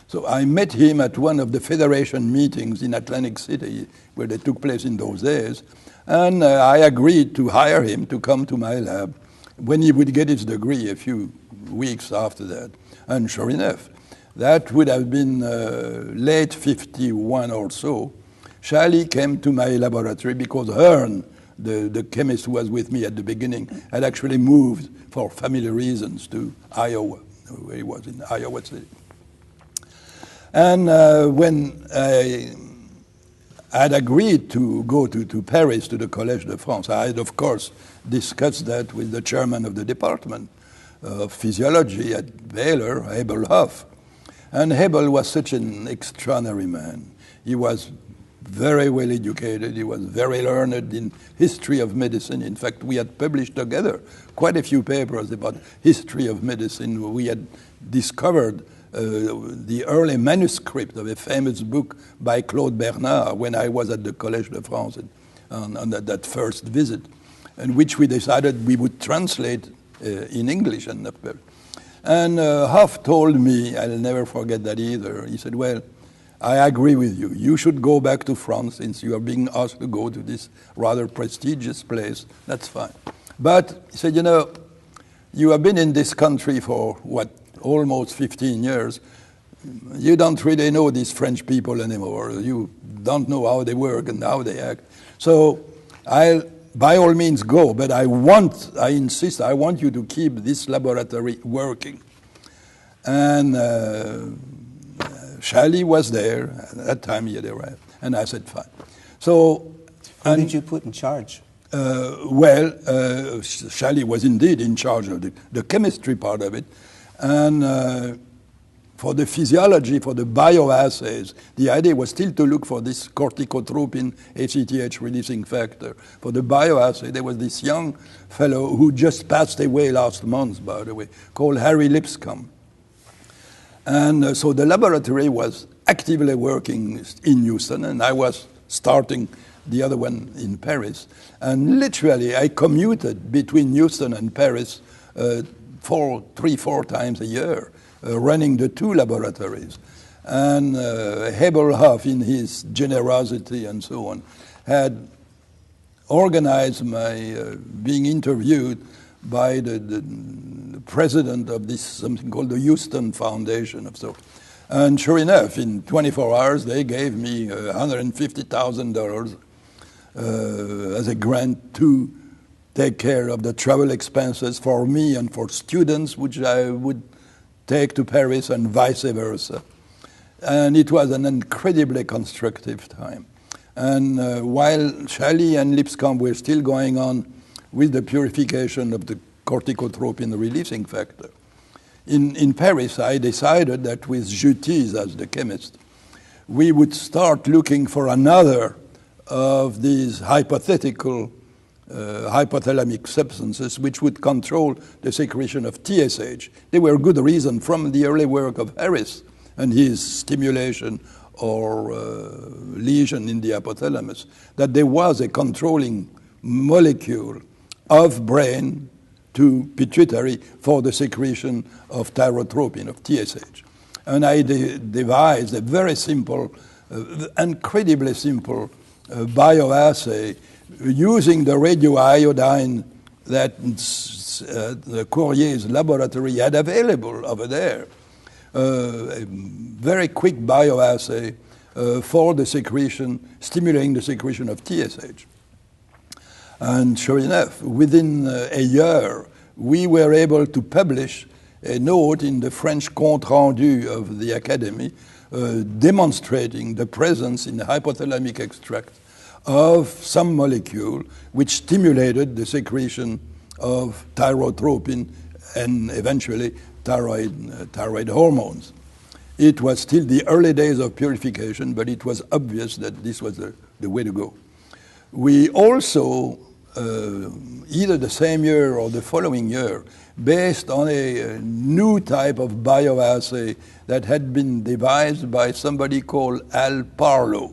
So I met him at one of the Federation meetings in Atlantic City, where they took place in those days, and I agreed to hire him to come to my lab when he would get his degree a few weeks after that. And sure enough, that would have been late 51 or so, Charlie came to my laboratory because Hearn, the chemist who was with me at the beginning, had actually moved for family reasons to Iowa, where he was in Iowa City. And when I had agreed to go to Paris, to the Collège de France, I had, of course, discussed that with the chairman of the department of physiology at Baylor, Abel Hoff. And Abel was such an extraordinary man. He was very well educated. He was very learned in history of medicine. In fact, we had published together quite a few papers about history of medicine. We had discovered the early manuscript of a famous book by Claude Bernard when I was at the Collège de France on that first visit, and which we decided we would translate in English. And Hoff told me, I'll never forget that either, he said, well, I agree with you. You should go back to France since you are being asked to go to this rather prestigious place. That's fine. But he said, you know, you have been in this country for, almost 15 years. You don't really know these French people anymore. You don't know how they work and how they act. So I'll, by all means, go. But I insist, I want you to keep this laboratory working. And Charlie was there. At that time he had arrived. And I said, fine. So, who did you put in charge? Charlie was indeed in charge of the chemistry part of it. And for the physiology, for the bioassays, the idea was still to look for this corticotropin ACTH releasing factor. For the bioassay, there was this young fellow who just passed away last month, by the way, called Harry Lipscomb. And so the laboratory was actively working in Houston, and I was starting the other one in Paris. And literally, I commuted between Houston and Paris 3-4 times a year, running the two laboratories. And Abel Hoff, in his generosity and so on, had organized my being interviewed by the president of this, something called the Houston Foundation of sorts. And sure enough, in 24 hours, they gave me $150,000 as a grant to take care of the travel expenses for me and for students, which I would take to Paris and vice versa. And it was an incredibly constructive time. And while Charlie and Lipscomb were still going on with the purification of the corticotropin releasing factor, in Paris I decided that with Jutis as the chemist, we would start looking for another of these hypothetical hypothalamic substances which would control the secretion of TSH. They were good reason from the early work of Harris and his stimulation or lesion in the hypothalamus, that there was a controlling molecule of brain to pituitary for the secretion of thyrotropin, of TSH. And I devised a very simple, incredibly simple bioassay using the radioiodine that the Courier's laboratory had available over there. A very quick bioassay for the secretion, stimulating the secretion of TSH. And sure enough, within a year, we were able to publish a note in the French compte rendu of the Academy demonstrating the presence in the hypothalamic extract of some molecule which stimulated the secretion of thyrotropin and eventually thyroid hormones. It was still the early days of purification, but it was obvious that this was the way to go. We also, either the same year or the following year, based on a new type of bioassay that had been devised by somebody called Al Parlow,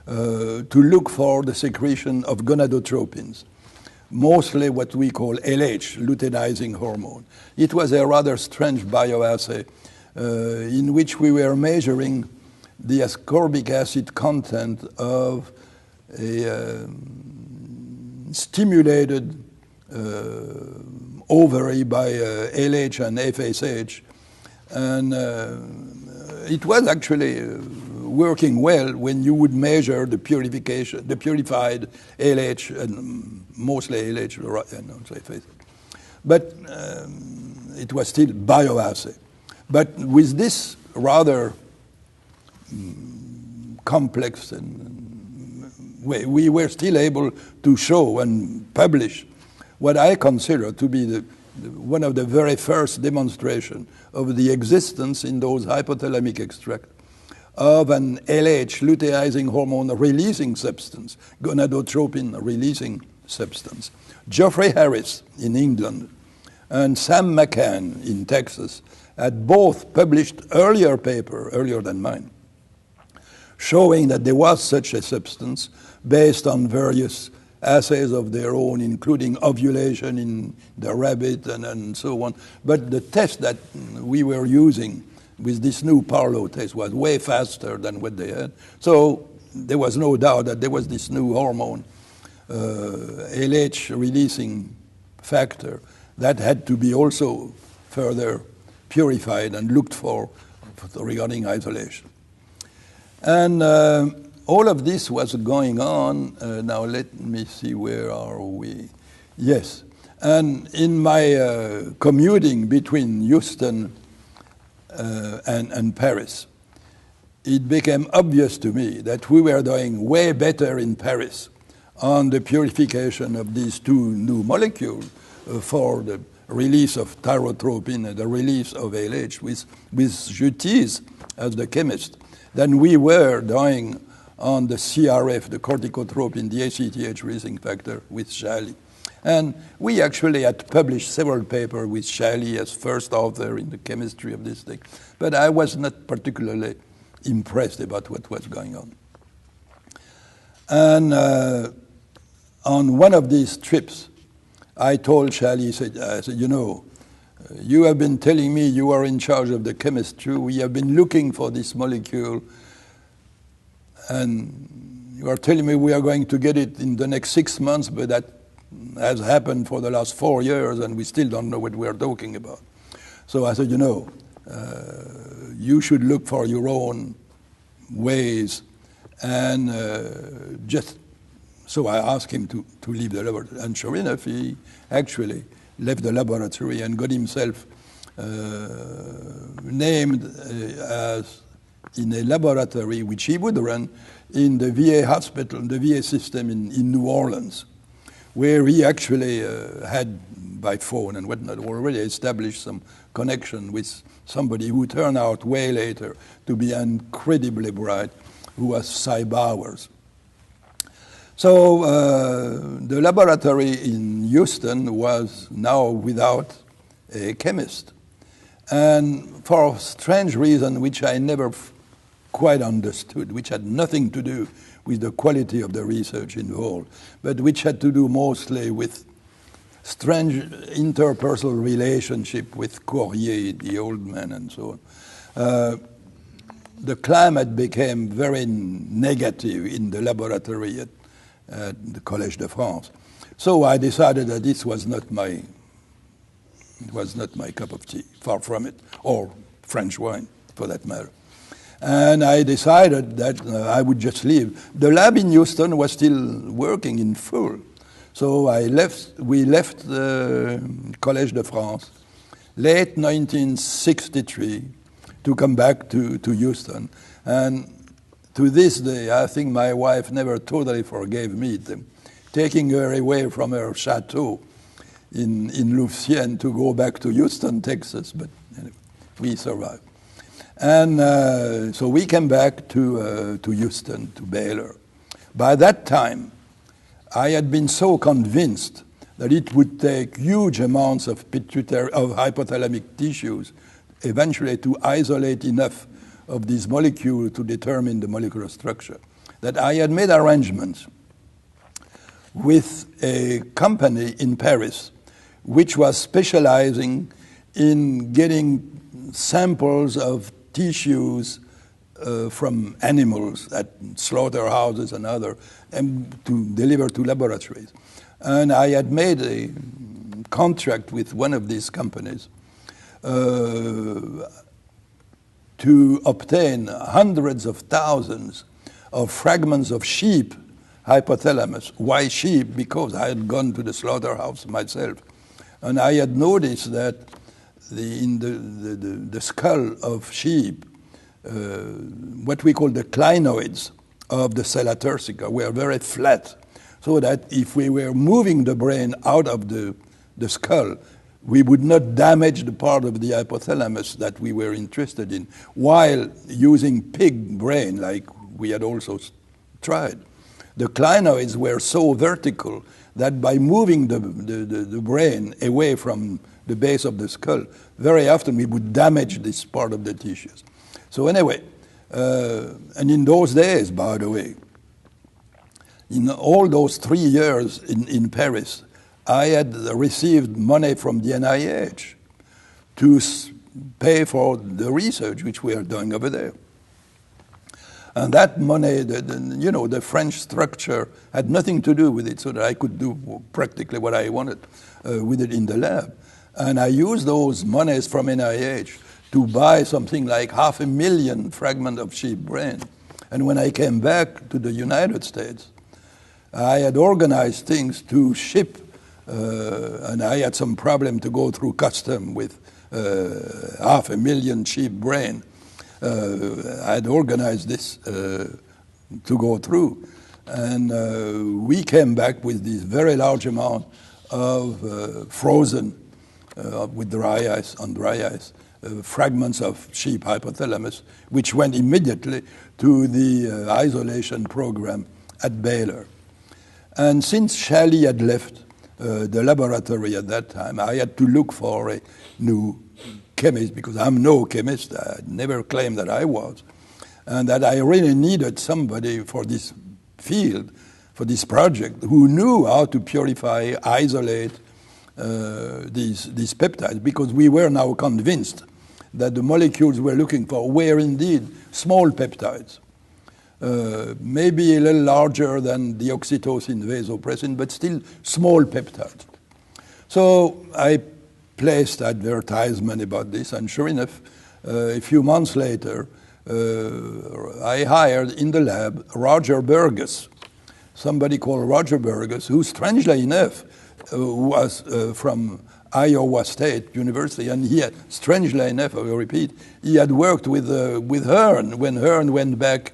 to look for the secretion of gonadotropins, mostly what we call LH, luteinizing hormone. It was a rather strange bioassay in which we were measuring the ascorbic acid content of a stimulated ovary by LH and FSH. And it was actually working well when you would measure the purification, the purified LH, and mostly LH, but it was still bioassay. But with this rather complex and way, we were still able to show and publish what I consider to be one of the very first demonstration of the existence in those hypothalamic extracts of an LH, luteinizing hormone releasing substance, gonadotropin releasing substance. Geoffrey Harris in England and Sam McCann in Texas had both published earlier than mine, showing that there was such a substance based on various assays of their own, including ovulation in the rabbit and so on. But the test that we were using with this new Parlow test was way faster than what they had. So there was no doubt that there was this new hormone, LH releasing factor, that had to be also further purified and looked for regarding isolation. And all of this was going on. Now let me see, where are we? Yes. And in my commuting between Houston and Paris, it became obvious to me that we were doing way better in Paris on the purification of these two new molecules for the release of thyrotropin and the release of LH with Jutis as the chemist than we were doing on the CRF, the corticotropin, the ACTH releasing factor with Shally. And we actually had published several papers with Shally as first author in the chemistry of this thing. But I was not particularly impressed about what was going on. And on one of these trips, I told Shally, I said, you know, you have been telling me you are in charge of the chemistry. We have been looking for this molecule. And you are telling me we are going to get it in the next 6 months, but that has happened for the last 4 years, and we still don't know what we are talking about. So I said, you know, you should look for your own ways. And so I asked him to leave the laboratory. And sure enough, he actually left the laboratory and got himself named as in a laboratory which he would run in the VA hospital, the VA system in New Orleans, where he actually had, by phone and whatnot, already established some connection with somebody who turned out way later to be incredibly bright, who was Cy Bowers. So the laboratory in Houston was now without a chemist. And for a strange reason, which I never quite understood, which had nothing to do with the quality of the research involved, but which had to do mostly with strange interpersonal relationship with Courrier, the old man, and so on. The climate became very negative in the laboratory at the Collège de France. So I decided that this was not my cup of tea, far from it, or French wine, for that matter. And I decided that I would just leave. The lab in Houston was still working in full. So we left the Collège de France late 1963 to come back to Houston. And to this day, I think my wife never totally forgave me, taking her away from her chateau in Louvciennes to go back to Houston, Texas, but anyway, we survived. And so we came back to Houston, to Baylor. By that time, I had been so convinced that it would take huge amounts of hypothalamic tissues eventually to isolate enough of this molecule to determine the molecular structure, that I had made arrangements with a company in Paris which was specializing in getting samples of tissues from animals at slaughterhouses and other, and to deliver to laboratories. And I had made a contract with one of these companies to to obtain hundreds of thousands of fragments of sheep hypothalamus. Why sheep? Because I had gone to the slaughterhouse myself, and I had noticed that in the skull of sheep, what we call the clinoids of the sella turcica were very flat, so that if we were moving the brain out of the skull, we would not damage the part of the hypothalamus that we were interested in, while using pig brain, like we had also tried. The clinoids were so vertical that by moving the brain away from the base of the skull, very often we would damage this part of the tissues. So anyway, and in those days, by the way, in all those 3 years in Paris, I had received money from the NIH to pay for the research which we are doing over there. And that money, the French structure had nothing to do with it, so that I could do practically what I wanted with it in the lab. And I used those monies from NIH to buy something like 500,000 fragments of sheep brain. And when I came back to the United States, I had organized things to ship, and I had some problem to go through custom with 500,000 sheep brain. I had organized this to go through. And we came back with this very large amount of frozen, with dry ice, on dry ice, fragments of sheep hypothalamus, which went immediately to the isolation program at Baylor. And since Shelley had left the laboratory at that time, I had to look for a new chemist, because I'm no chemist. I never claimed that I was. And that I really needed somebody for this field, for this project, who knew how to purify, isolate these peptides, because we were now convinced that the molecules we're looking for were indeed small peptides, maybe a little larger than the oxytocin vasopressin, but still small peptides. So I placed advertisement about this, and sure enough, a few months later, I hired in the lab Roger Burgess, somebody called Roger Burgess, who strangely enough was from Iowa State University, and he had, strangely enough, I will repeat, he had worked with Hearn when Hearn went back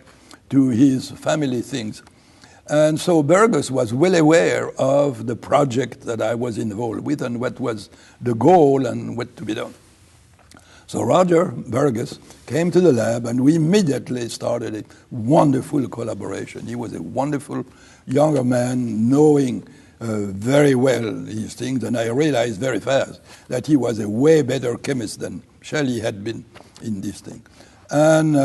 to his family things. And so Burgess was well aware of the project that I was involved with and what was the goal and what to be done. So Roger Burgess came to the lab, and we immediately started a wonderful collaboration. He was a wonderful younger man, knowing very well his things, and I realized very fast that he was a way better chemist than Shelley had been in this thing. And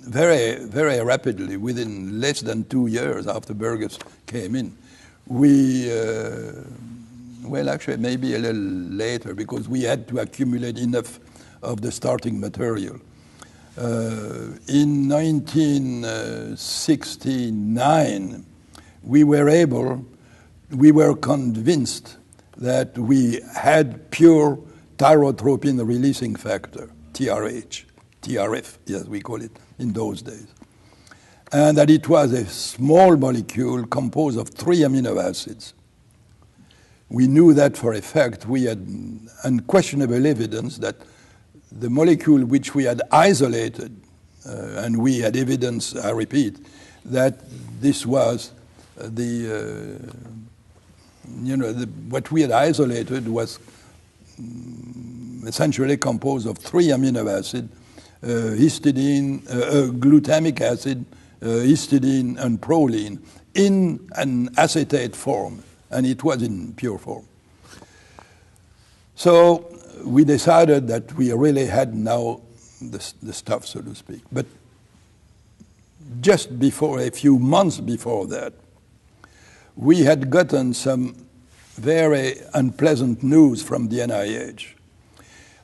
very, very rapidly, within less than 2 years after Burgess came in, we, well, actually maybe a little later, because we had to accumulate enough of the starting material. In 1969, we were convinced that we had pure thyrotropin releasing factor, TRH, TRF, as we call it in those days, and that it was a small molecule composed of 3 amino acids. We knew that for a fact. We had unquestionable evidence that the molecule which we had isolated, and we had evidence, I repeat, that this was what we had isolated was essentially composed of 3 amino acids, histidine, glutamic acid, histidine, and proline in an acetate form, and it was in pure form. So we decided that we really had now the stuff, so to speak. But just before, a few months before that, we had gotten some very unpleasant news from the NIH,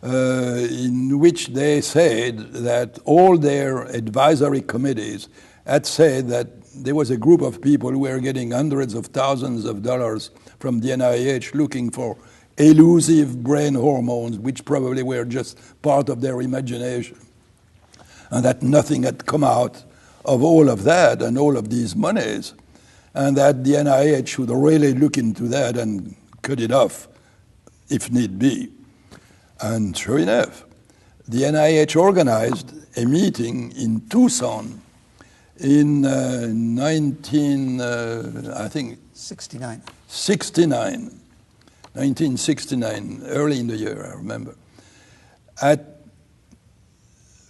in which they said that all their advisory committees had said that there was a group of people who were getting hundreds of thousands of dollars from the NIH looking for elusive brain hormones, which probably were just part of their imagination. and that nothing had come out of all of that and all of these monies, and that the NIH should really look into that and cut it off if need be. And sure enough, the NIH organized a meeting in Tucson in 1969, early in the year, I remember, at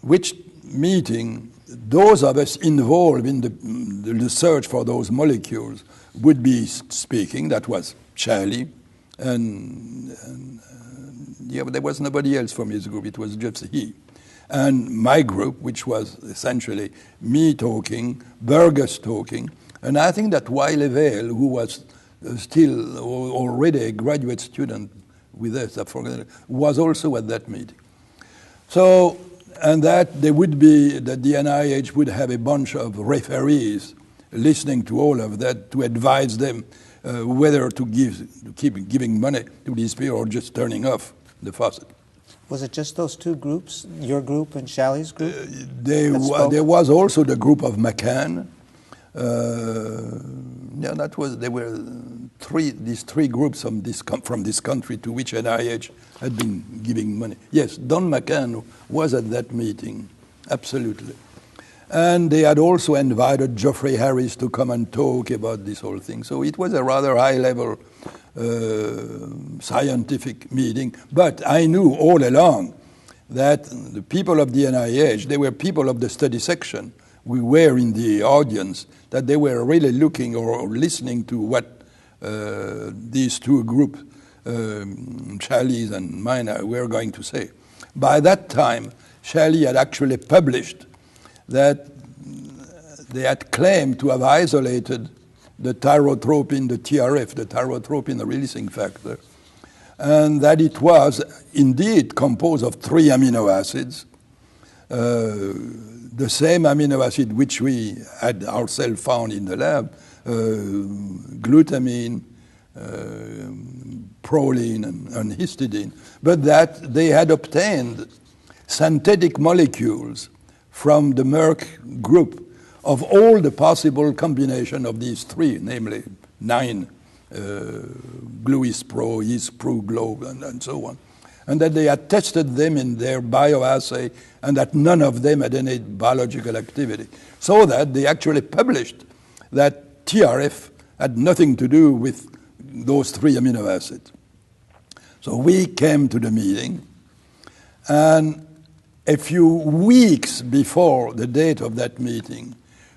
which meeting those of us involved in the search for those molecules would be speaking. That was Charlie, and there was nobody else from his group. It was just he. And my group, which was essentially me talking, Burgess talking, and I think that Guillemin, who was still already a graduate student with us, was also at that meeting. So, and that there would be, that the NIH would have a bunch of referees listening to all of that to advise them whether to keep giving money to these people or just turning off the faucet. Was it just those two groups, your group and Shalley's group? There was also the group of McCann. There were these three groups from this country to which NIH had been giving money. Yes, Don McCann was at that meeting, absolutely. And they had also invited Geoffrey Harris to come and talk about this whole thing. So it was a rather high-level scientific meeting. But I knew all along that the people of the NIH, they were people of the study section. We were in the audience, that they were really looking or listening to what these two groups, Shalley's and mine, were going to say. By that time, Shalley had actually published that they had claimed to have isolated the tyrotropin, the TRF, the tyrotropin releasing factor, and that it was indeed composed of 3 amino acids, the same amino acid which we had ourselves found in the lab, glutamine, proline, and histidine, but that they had obtained synthetic molecules from the Merck group of all the possible combination of these 3, namely 9, Gluispro, Ispro, Globe, and so on. And that they had tested them in their bioassay and that none of them had any biological activity. So that they actually published that TRF had nothing to do with those 3 amino acids. So we came to the meeting, and a few weeks before the date of that meeting,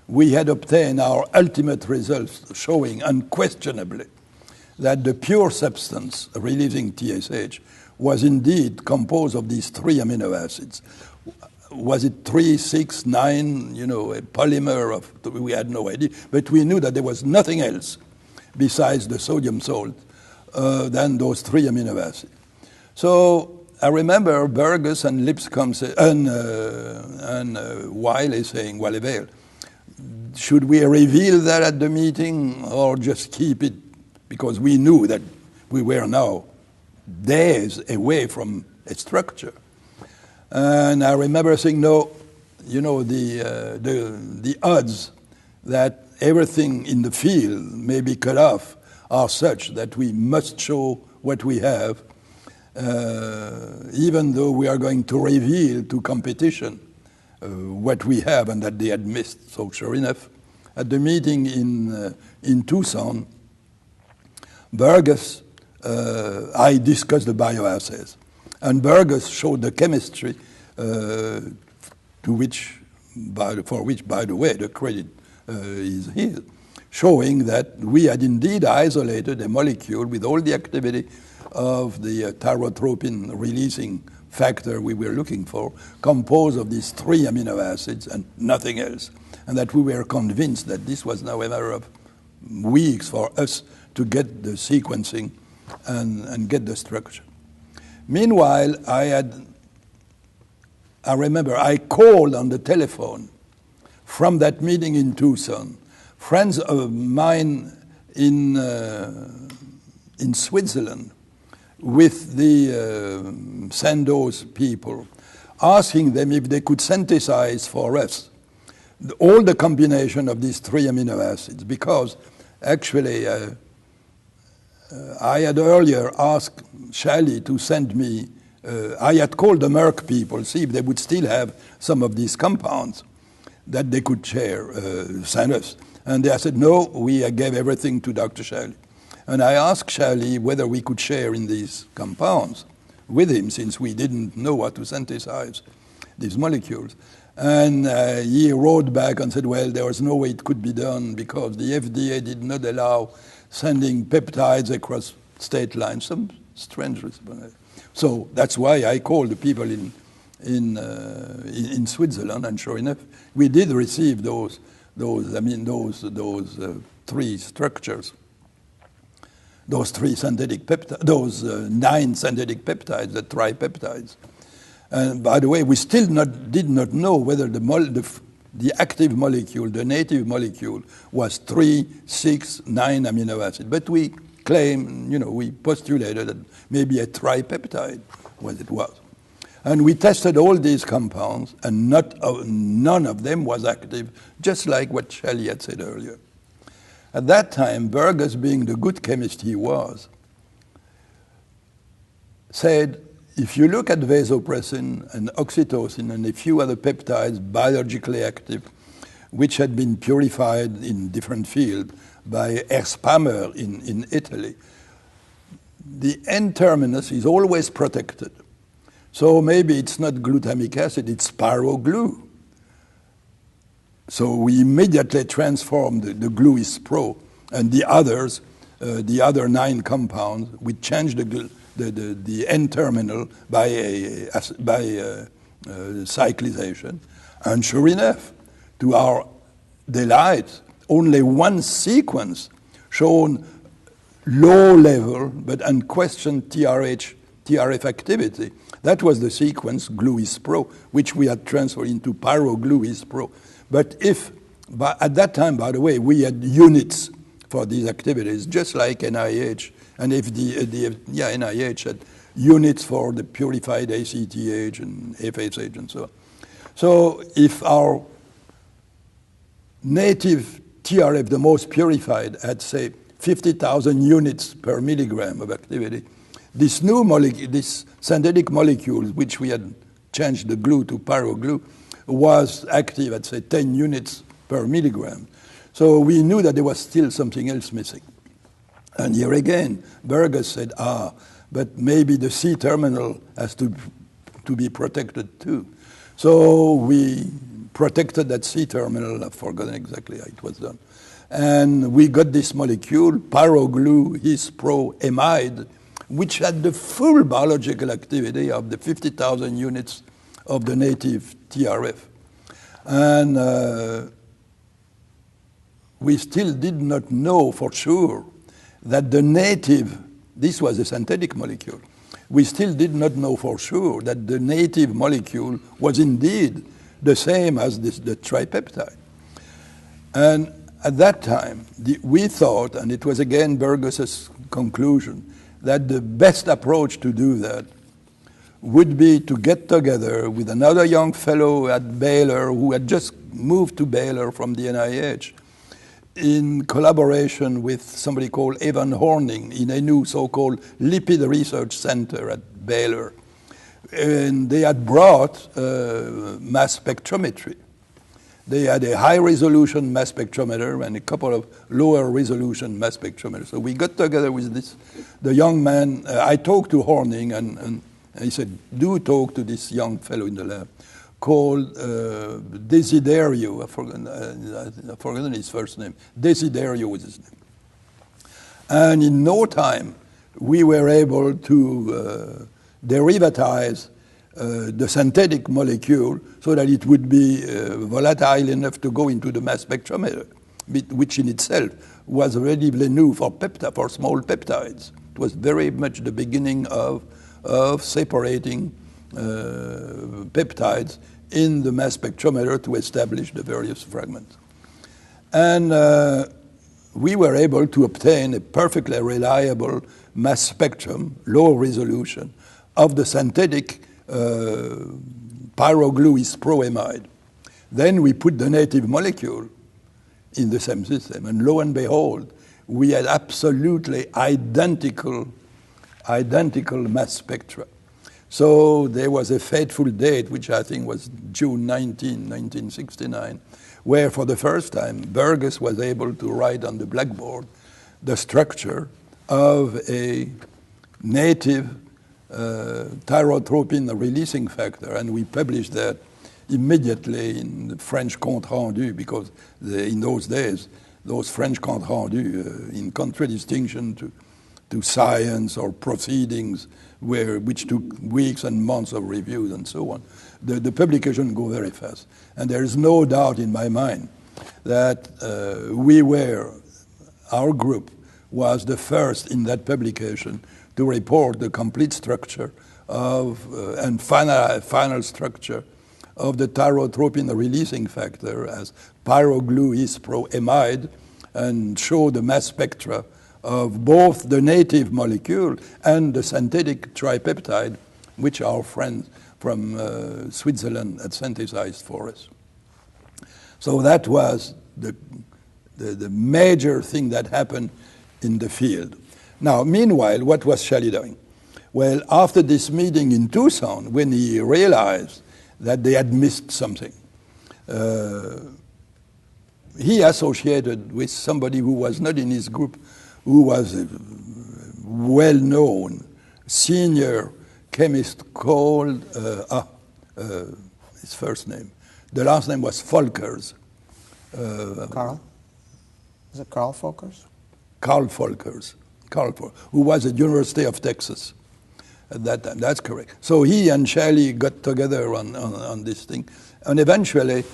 we had obtained our ultimate results showing unquestionably that the pure substance releasing TSH was indeed composed of these 3 amino acids. Was it 3, 6, 9, a polymer of, we had no idea, but we knew that there was nothing else besides the sodium salt than those 3 amino acids. So I remember Burgess and Lipscomb and Wiley saying, Guillemin, should we reveal that at the meeting or just keep it? Because we knew that we were now days away from a structure. And I remember saying, no, the odds that everything in the field may be cut off are such that we must show what we have, even though we are going to reveal to competition what we have and that they had missed. So sure enough, at the meeting in Tucson, Burgess, I discussed the bioassays, and Burgess showed the chemistry for which, by the way, the credit is his, showing that we had indeed isolated a molecule with all the activity of the tyrotropin releasing factor we were looking for, composed of these 3 amino acids and nothing else, and that we were convinced that this was now a matter of weeks for us to get the sequencing and get the structure. Meanwhile, I remember I called on the telephone from that meeting in Tucson, friends of mine in Switzerland with the Sandoz people, asking them if they could synthesize for us all the combination of these 3 amino acids, because actually I had earlier asked Shally to send me, I had called the Merck people, see if they would still have some of these compounds that they could share, send us. And they said, no, we gave everything to Dr. Shally. And I asked Shally whether we could share in these compounds with him, since we didn't know how to synthesize these molecules. And he wrote back and said, well, there was no way it could be done because the FDA did not allow sending peptides across state lines. Some strange response. So that's why I called the people in Switzerland, and sure enough, we did receive those 3 structures, those 3 synthetic peptides, those 9 synthetic peptides, the tripeptides. And by the way, we still did not know whether the active molecule, the native molecule, was 3, 6, 9 amino acids. But we claim, we postulated that maybe a tripeptide was it was. And we tested all these compounds, and none of them was active, just like what Shally had said earlier. At that time, Burgess, being the good chemist he was, said, if you look at vasopressin and oxytocin and a few other peptides biologically active, which had been purified in different fields by Erspamer in Italy, the N-terminus is always protected. So maybe it's not glutamic acid, it's pyroglu. So we immediately transformed the glue is pro, and the others, the other 9 compounds, we changed the N-terminal by cyclization. And sure enough, to our delight, only one sequence shown low level but unquestioned TRF activity. That was the sequence GLUIS Pro, which we had transferred into pyrogluis Pro. But at that time, by the way, we had units for these activities, just like NIH. And if NIH had units for the purified ACTH and FSH and so on. So if our native TRF, the most purified, had, say, 50,000 units per milligram of activity, this new molecule, this synthetic molecule, which we had changed the glue to pyroglu, was active at, say, 10 units per milligram. So we knew that there was still something else missing. And here again, Burgess said, but maybe the C-terminal has to be protected too. So we protected that C-terminal. I've forgotten exactly how it was done. And we got this molecule, pyroglu his-pro-amide, which had the full biological activity of the 50,000 units of the native TRF. And we still did not know for sure that the native, this was a synthetic molecule, we still did not know for sure that the native molecule was indeed the same as the tripeptide. And at that time, we thought, and it was again Burgess's conclusion, that the best approach to do that would be to get together with another young fellow at Baylor who had just moved to Baylor from the NIH, in collaboration with somebody called Evan Horning in a new so-called lipid research center at Baylor. And they had brought mass spectrometry. They had a high-resolution mass spectrometer and a couple of lower-resolution mass spectrometers. So we got together with the young man. I talked to Horning, and he said, do talk to this young fellow in the lab, called Desiderio. I've forgotten his first name. Desiderio was his name. And in no time, we were able to derivatize the synthetic molecule so that it would be volatile enough to go into the mass spectrometer, which in itself was relatively new for small peptides. It was very much the beginning of separating peptides in the mass spectrometer to establish the various fragments. And we were able to obtain a perfectly reliable mass spectrum, low resolution, of the synthetic pyrogluisproamide. Then we put the native molecule in the same system, and lo and behold, we had absolutely identical mass spectra. So there was a fateful date, which I think was June 19, 1969, where for the first time Burgess was able to write on the blackboard the structure of a native thyrotropin releasing factor, and we published that immediately in the French compte rendu, because in those days, those French compte rendu, in contradistinction to science or proceedings, which took weeks and months of reviews and so on, the publication go very fast. And there is no doubt in my mind that our group was the first in that publication to report the complete structure and final structure of the thyrotropin releasing factor as pyrogluisproamide, and show the mass spectra of both the native molecule and the synthetic tripeptide, which our friends from Switzerland had synthesized for us. So that was the major thing that happened in the field. Now, meanwhile, what was Shelley doing? Well, after this meeting in Tucson, when he realized that they had missed something, he associated with somebody who was not in his group, who was a well-known senior chemist called, his first name. The last name was Folkers. Carl? Is it Carl Folkers? Carl Folkers, who was at University of Texas at that time. That's correct. So he and Shelley got together on this thing. And eventually,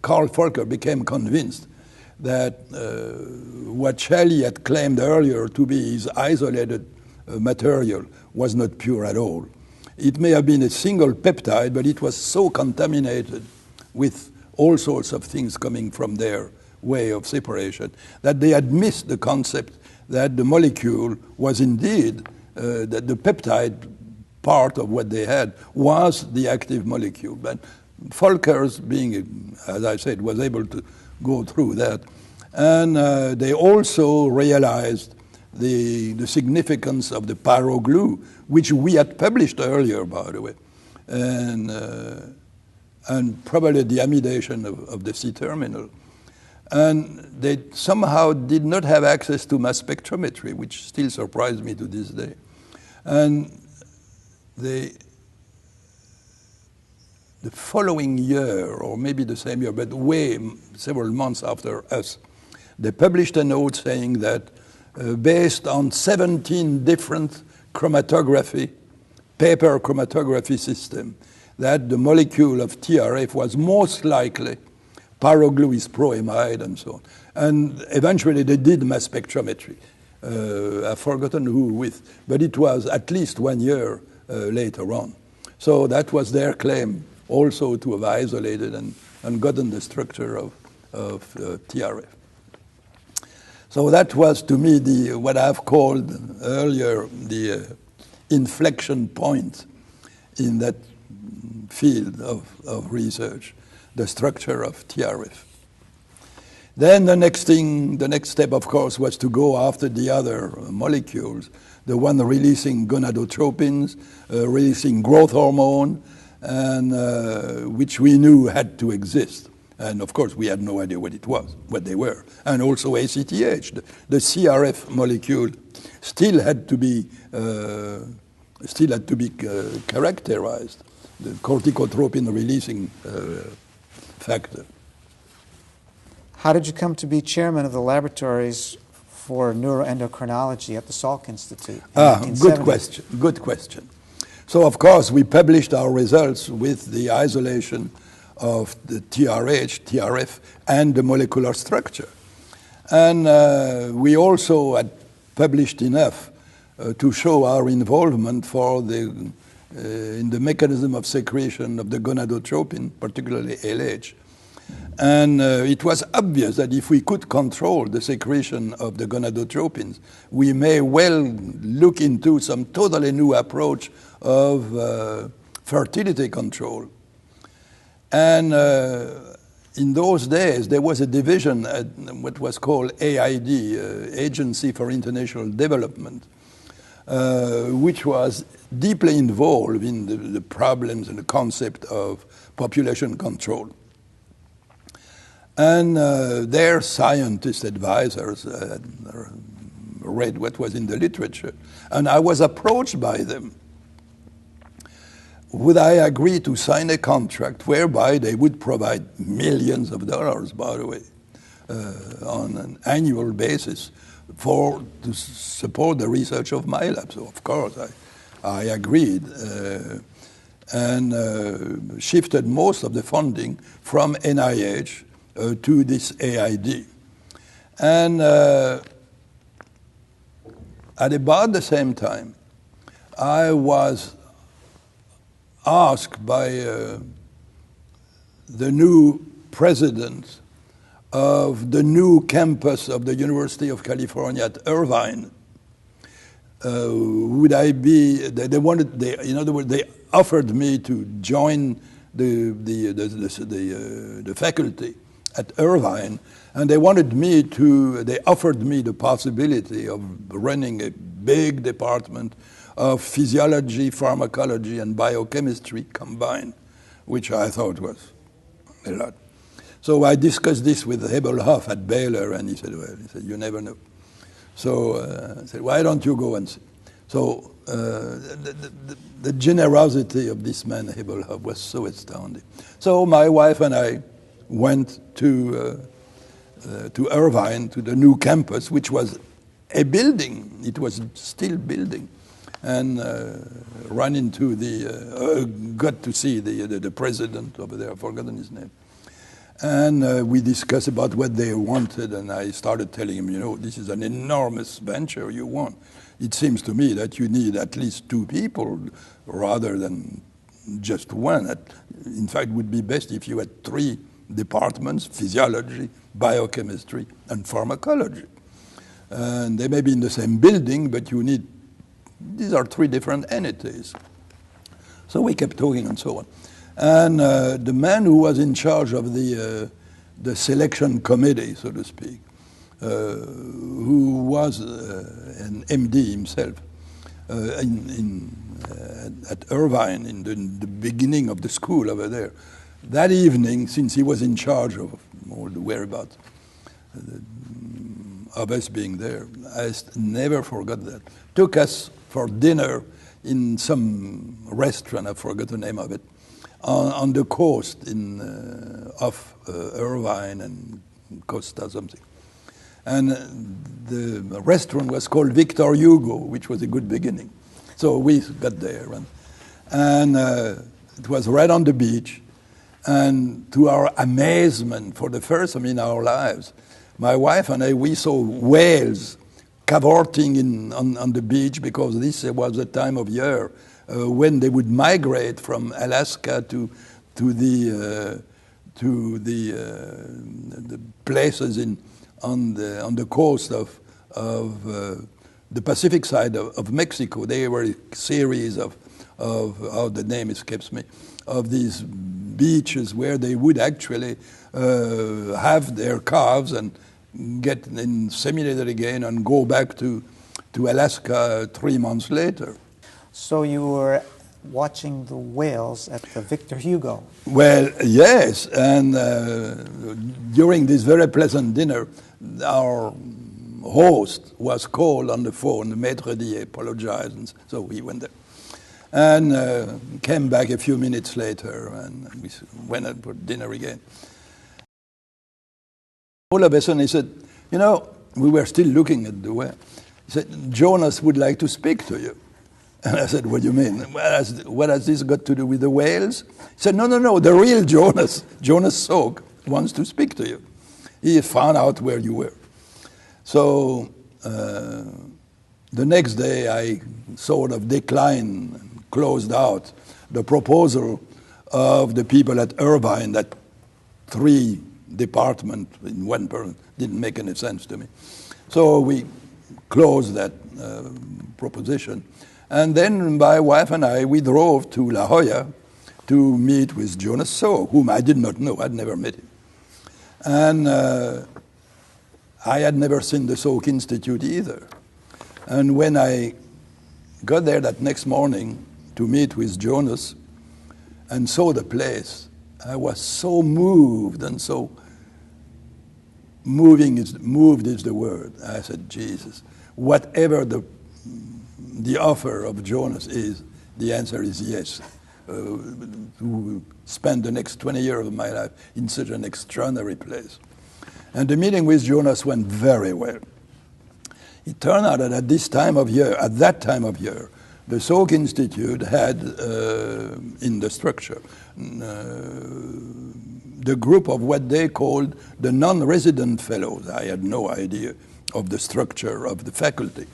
Carl Folkers became convinced that what Shelley had claimed earlier to be his isolated material was not pure at all. It may have been a single peptide, but it was so contaminated with all sorts of things coming from their way of separation that they had missed the concept that the molecule was indeed, that the peptide part of what they had was the active molecule. But Folkers, being, as I said, was able to go through that. And they also realized the significance of the pyroglue, which we had published earlier, by the way, and probably the amidation of the C-terminal. And they somehow did not have access to mass spectrometry, which still surprised me to this day. And the following year, or maybe the same year, but several months after us, they published a note saying that based on 17 different paper chromatography system, that the molecule of TRF was most likely pyrogluisproamide and so on. And eventually they did mass spectrometry. I've forgotten who with, but it was at least 1 year later on. So that was their claim also to have isolated and gotten the structure of TRF. So that was to me what I've called earlier the inflection point in that field of research, the structure of TRF. Then the next step, of course, was to go after the other molecules, the one releasing gonadotropins, releasing growth hormone, and which we knew had to exist. And of course, we had no idea what they were. And also ACTH, the CRF molecule, still had to be characterized, the corticotropin releasing factor. How did you come to be chairman of the Laboratories for Neuroendocrinology at the Salk Institute? Good question. So, of course, we published our results with the isolation of the TRH, TRF, and the molecular structure. And we also had published enough to show our involvement in the mechanism of secretion of the gonadotropin, particularly LH. And it was obvious that if we could control the secretion of the gonadotropins, we may well look into some totally new approach of fertility control. And in those days, there was a division at what was called AID, Agency for International Development, which was deeply involved in the problems and the concept of population control. And their scientist advisors read what was in the literature. And I was approached by them. Would I agree to sign a contract whereby they would provide millions of dollars, by the way, on an annual basis to support the research of my lab? So, of course, I agreed and shifted most of the funding from NIH to this AID. And at about the same time, I was asked by the new president of the new campus of the University of California at Irvine, would I be, in other words, they offered me to join the faculty at Irvine, and they offered me the possibility of running a big department of physiology, pharmacology, and biochemistry combined, which I thought was a lot. So I discussed this with Hebelhoff at Baylor, and he said, you never know. So I said, why don't you go and see? So the generosity of this man, Hebelhoff, was so astounding. So my wife and I went to Irvine, to the new campus, which was a building. It was still building. And ran into got to see the president over there, I've forgotten his name. And we discussed about what they wanted, and I started telling him, this is an enormous venture you want. It seems to me that you need at least 2 people rather than just one. In fact, it would be best if you had 3 departments: physiology, biochemistry, and pharmacology. And they may be in the same building, but these are 3 different entities. So we kept talking and so on. And the man who was in charge of the selection committee, so to speak, who was an MD himself at Irvine in the beginning of the school over there, that evening, since he was in charge of all the whereabouts of us being there, I never forgot that, took us for dinner in some restaurant, I forgot the name of it, on the coast of Irvine and Costa something. And the restaurant was called Victor Hugo, which was a good beginning. So we got there, and it was right on the beach. And to our amazement, for the first time in our lives, my wife and I, we saw whales cavorting on the beach, because this was the time of year when they would migrate from Alaska to the places on the coast of the Pacific side of Mexico. They were a series of the name escapes me, of these beaches where they would actually have their calves and get inseminated again and go back to Alaska 3 months later. So you were watching the whales at the Victor Hugo? Well, yes, and during this very pleasant dinner, our host was called on the phone. The maître d' apologized, and so we went there. And came back a few minutes later, and we went out for dinner again. All of a sudden he said, we were still looking at the whale. He said, Jonas would like to speak to you. And I said, what do you mean? What has this got to do with the whales? He said, no, the real Jonas Salk, wants to speak to you. He found out where you were. So the next day I sort of declined and closed out the proposal of the people at Irvine that 3 departments in one person. Didn't make any sense to me. So we closed that proposition. And then my wife and I, we drove to La Jolla to meet with Jonas Salk, whom I did not know. I'd never met him. And I had never seen the Salk Institute either. And when I got there that next morning to meet with Jonas and saw the place, I was so moved, and so moved is the word. I said, Jesus, whatever the offer of Jonas is, the answer is yes. To spend the next 20 years of my life in such an extraordinary place. And the meeting with Jonas went very well. It turned out that at that time of year, the Salk Institute had in the structure the group of what they called the non-resident fellows. I had no idea of the structure of the faculty.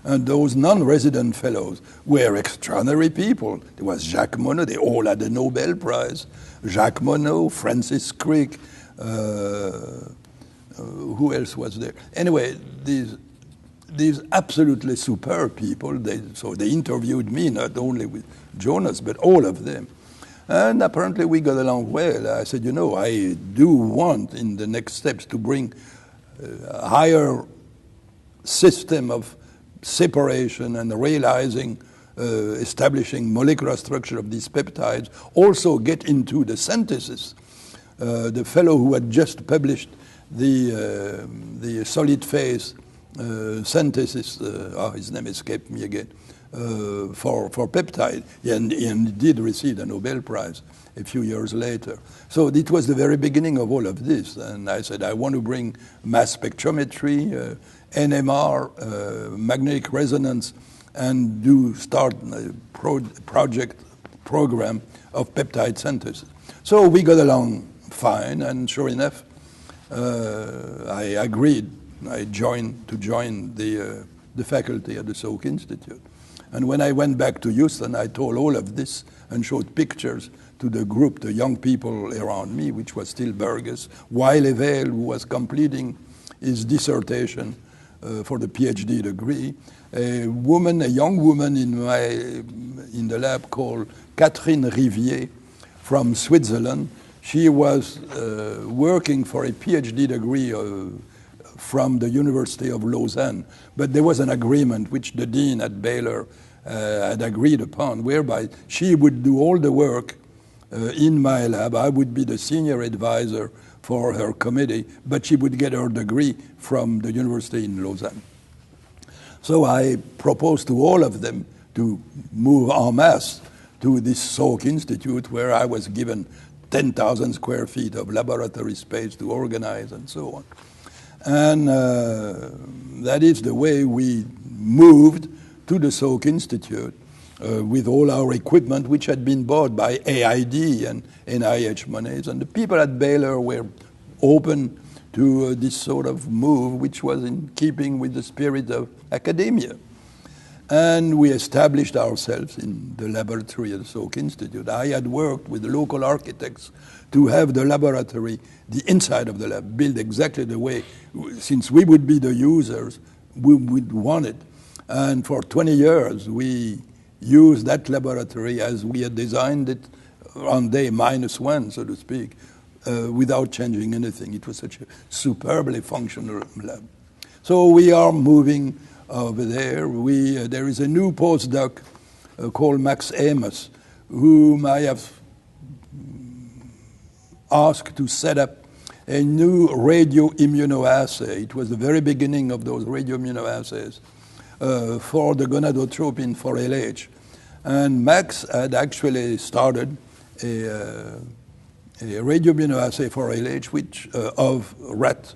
And those non-resident fellows were extraordinary people. There was Jacques Monod, they all had the Nobel Prize. Jacques Monod, Francis Crick, who else was there? Anyway, these absolutely superb people, so they interviewed me, not only with Jonas, but all of them. And apparently we got along well. I said, you know, I do want in the next steps to bring a higher system of separation and realizing, establishing molecular structure of these peptides, also get into the synthesis. The fellow who had just published the solid phase synthesis, his name escaped me again, for peptide, and he did receive the Nobel Prize a few years later. So it was the very beginning of all of this, and I said I want to bring mass spectrometry, NMR, magnetic resonance, and start a program of peptide synthesis. So we got along fine, and sure enough, I agreed. I joined the faculty at the Salk Institute. And when I went back to Houston, I told all of this and showed pictures to the group, the young people around me, which was still Burgess, Wiley Vale, who was completing his dissertation for the PhD degree, a young woman in the lab called Catherine Rivier from Switzerland. She was working for a PhD degree from the University of Lausanne, but there was an agreement which the dean at Baylor had agreed upon, whereby she would do all the work in my lab. I would be the senior advisor for her committee, but she would get her degree from the university in Lausanne. So I proposed to all of them to move en masse to this Salk Institute, where I was given 10,000 square feet of laboratory space to organize and so on. And that is the way we moved to the Salk Institute with all our equipment, which had been bought by AID and NIH monies. And the people at Baylor were open to this sort of move, which was in keeping with the spirit of academia. And we established ourselves in the laboratory at the Salk Institute. I had worked with the local architects to have the laboratory, the inside of the lab, built exactly the way, since we would be the users, we would want it. And for 20 years, we used that laboratory as we had designed it on day -1, so to speak, without changing anything. It was such a superbly functional lab. So we are moving over there. There is a new postdoc called Max Amos, whom I have asked to set up a new radioimmunoassay. It was the very beginning of those radioimmunoassays for the gonadotropin for LH. And Max had actually started a radioimmunoassay for LH, which of rat.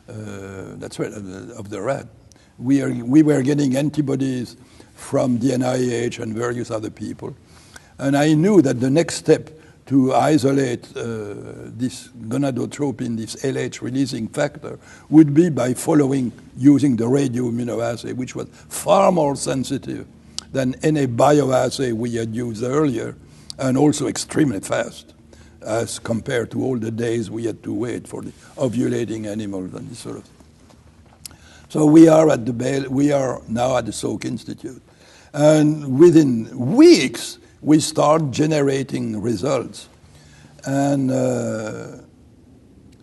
That's right, of the rat. We were getting antibodies from the NIH and various other people. And I knew that the next step to isolate this gonadotropin, this LH releasing factor, would be by using the radioimmunoassay, which was far more sensitive than any bioassay we had used earlier, and also extremely fast. as compared to all the days we had to wait for the ovulating animals and this sort of thing. So we are now at the Salk Institute. And within weeks, we start generating results. And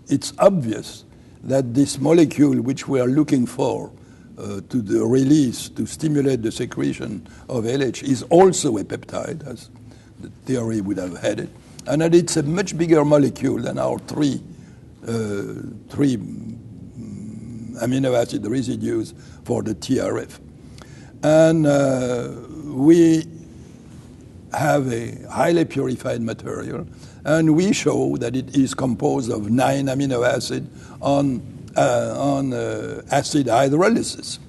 it's obvious that this molecule which we are looking for to the release, to stimulate the secretion of LH, is also a peptide, as the theory would have had it. And that it's a much bigger molecule than our three amino acid residues for the TRF. And we have a highly purified material, and we show that it is composed of 9 amino acids on acid hydrolysis.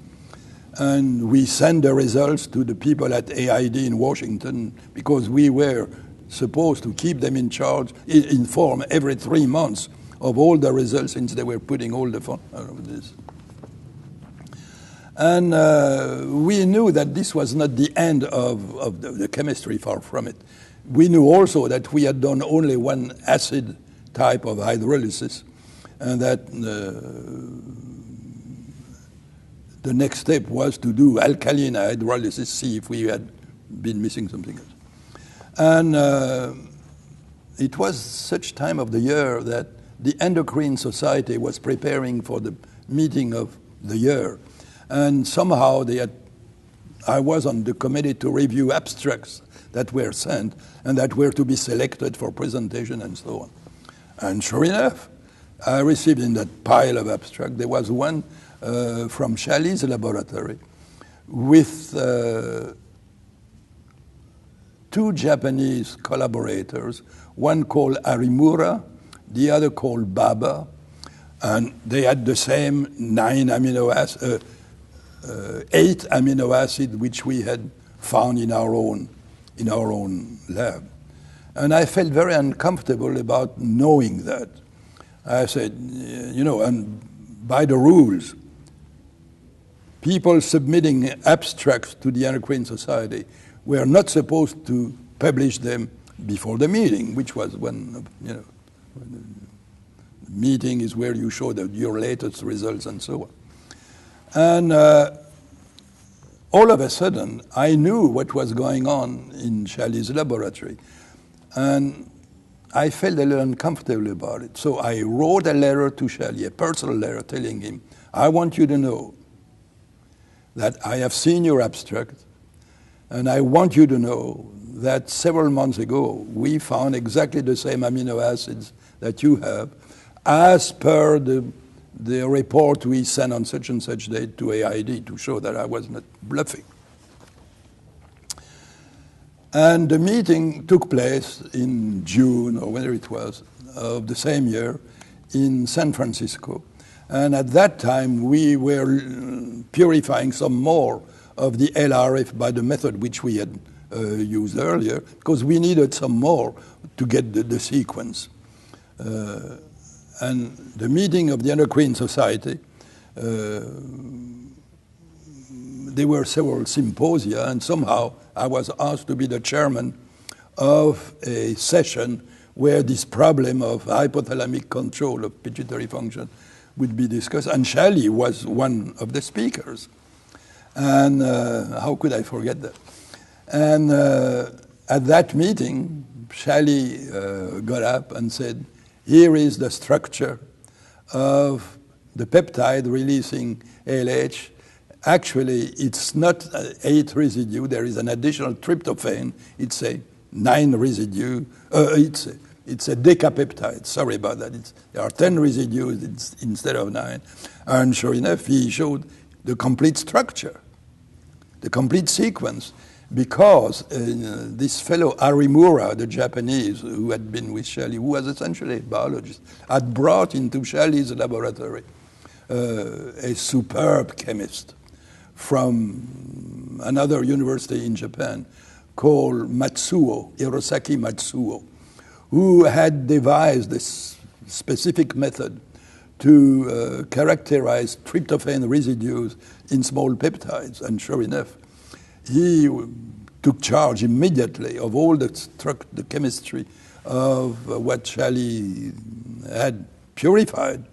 And we send the results to the people at AID in Washington because we were supposed to keep them informed every 3 months of all the results, since they were putting all the fun out of this. And we knew that this was not the end of the chemistry, far from it. We knew also that we had done only one acid type of hydrolysis, and that the next step was to do alkaline hydrolysis, see if we had been missing something else. And it was such time of the year that the Endocrine Society was preparing for the meeting of the year. And somehow I was on the committee to review abstracts that were sent and that were to be selected for presentation and so on. And sure enough, I received in that pile of abstracts, there was one from Shali's laboratory with 2 Japanese collaborators, one called Arimura, the other called Baba, and they had the same 8 amino acids which we had found in our own lab. And I felt very uncomfortable about knowing that. I said, and by the rules, people submitting abstracts to the Endocrine Society were not supposed to publish them before the meeting, which was when the meeting is where you show your latest results and so on. And all of a sudden, I knew what was going on in Shali's laboratory. And I felt a little uncomfortable about it. So I wrote a letter to Shali, a personal letter, telling him, I want you to know that I have seen your abstract, and I want you to know that several months ago, we found exactly the same amino acids that you have, as per the report we sent on such and such date to AID to show that I was not bluffing. And the meeting took place in June, or whether it was, of the same year in San Francisco. And at that time, we were purifying some more of the LRF by the method which we had used earlier, because we needed some more to get the sequence. And the meeting of the Endocrine Society, there were several symposia, and somehow I was asked to be the chairman of a session where this problem of hypothalamic control of pituitary function would be discussed. And Shali was one of the speakers. And how could I forget that? And at that meeting, Shali got up and said, here is the structure of the peptide releasing LH. Actually, it's not 8 residue. There is an additional tryptophan. It's a 9 residue. It's a decapeptide. Sorry about that. There are 10 residues instead of 9. And sure enough, he showed the complete structure, the complete sequence, because this fellow Arimura, the Japanese, who had been with Shali, who was essentially a biologist, had brought into Shali's laboratory a superb chemist from another university in Japan called Matsuo, Hirosaki Matsuo, who had devised this specific method to characterize tryptophan residues in small peptides. And sure enough, he took charge immediately of all the chemistry of what Shelley had purified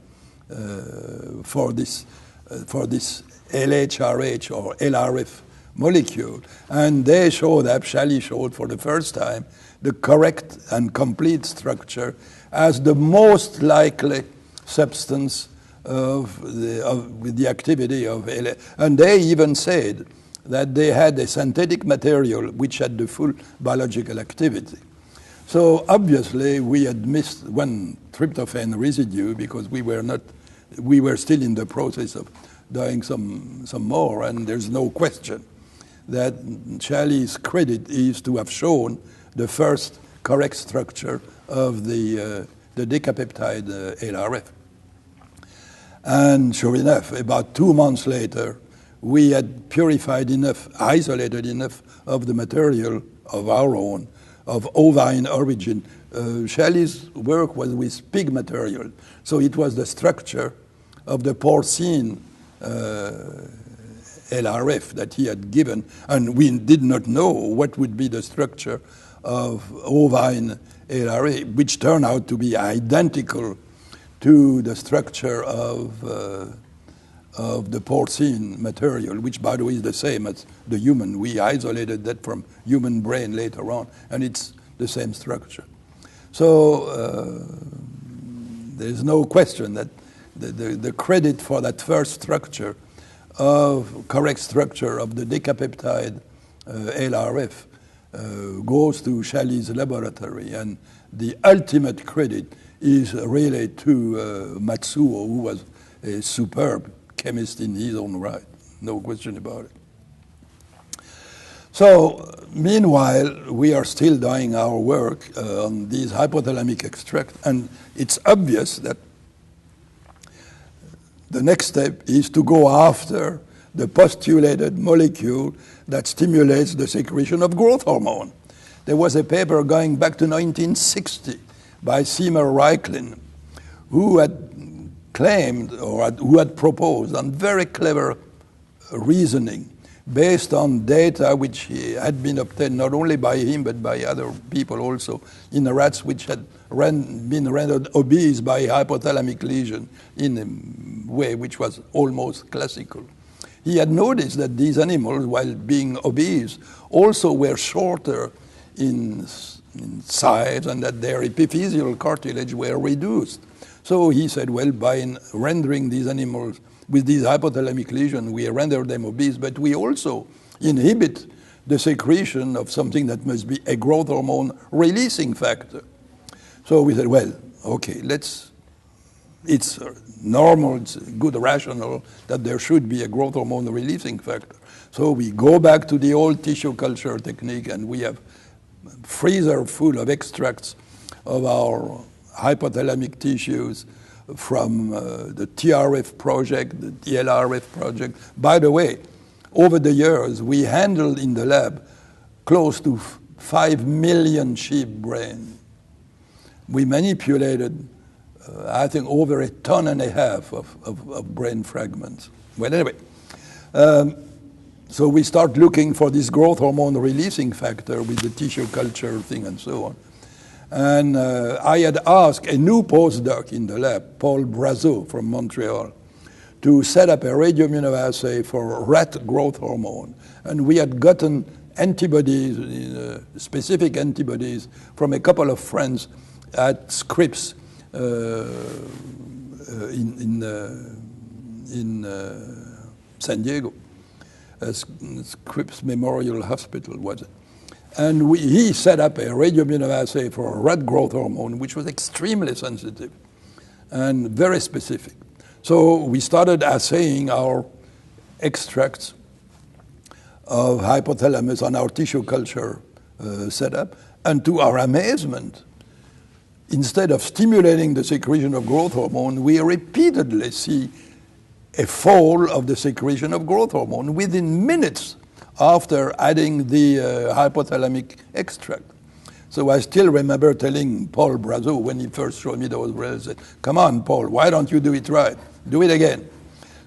for this LHRH or LRF molecule. And they showed up, Shelley showed for the first time, the correct and complete structure as the most likely substance with the activity of LA. And they even said that they had a synthetic material which had the full biological activity. So obviously we had missed one tryptophan residue because we were still in the process of doing some more, and there's no question that Shelley's credit is to have shown the first correct structure of the decapeptide LRF. And sure enough, about 2 months later, we had purified enough, isolated enough of the material of our own, of ovine origin. Shelley's work was with pig material, so it was the structure of the porcine LRF that he had given, and we did not know what would be the structure of ovine LRF, which turned out to be identical to the structure of the porcine material, which, by the way, is the same as the human. We isolated that from human brain later on, and it's the same structure. So there's no question that the credit for that first structure correct structure of the decapeptide LRF goes to Shelley's laboratory, and the ultimate credit is really to Matsuo, who was a superb chemist in his own right, no question about it. So, meanwhile, we are still doing our work on these hypothalamic extracts, and it's obvious that the next step is to go after the postulated molecule that stimulates the secretion of growth hormone. There was a paper going back to 1960 by Seymour Reiklin, who had claimed or who had proposed on very clever reasoning based on data which had been obtained not only by him but by other people also in the rats which had been rendered obese by hypothalamic lesion in a way which was almost classical. He had noticed that these animals, while being obese, also were shorter in size and that their epiphyseal cartilage were reduced. So he said, well, by rendering these animals with these hypothalamic lesions, we render them obese, but we also inhibit the secretion of something that must be a growth hormone releasing factor. So we said, well, okay, it's normal, it's good rational that there should be a growth hormone releasing factor. So we go back to the old tissue culture technique, and we have freezer full of extracts of our hypothalamic tissues from the TRF project, the DLRF project. By the way, over the years, we handled in the lab close to 5 million sheep brain. We manipulated, I think, over 1.5 tons of brain fragments. Well, anyway, so we start looking for this growth hormone releasing factor with the tissue culture thing and so on. And I had asked a new postdoc in the lab, Paul Brazeau from Montreal, to set up a radioimmunoassay for rat growth hormone. And we had gotten antibodies, specific antibodies, from a couple of friends at Scripps in San Diego. Scripps Memorial Hospital was it. And he set up a radioimmunoassay for rat growth hormone, which was extremely sensitive and very specific. So we started assaying our extracts of hypothalamus on our tissue culture setup. And to our amazement, instead of stimulating the secretion of growth hormone, we repeatedly see a fall of the secretion of growth hormone within minutes after adding the hypothalamic extract. So I still remember telling Paul Brazeau when he first showed me those results, I said, come on, Paul, why don't you do it right? Do it again.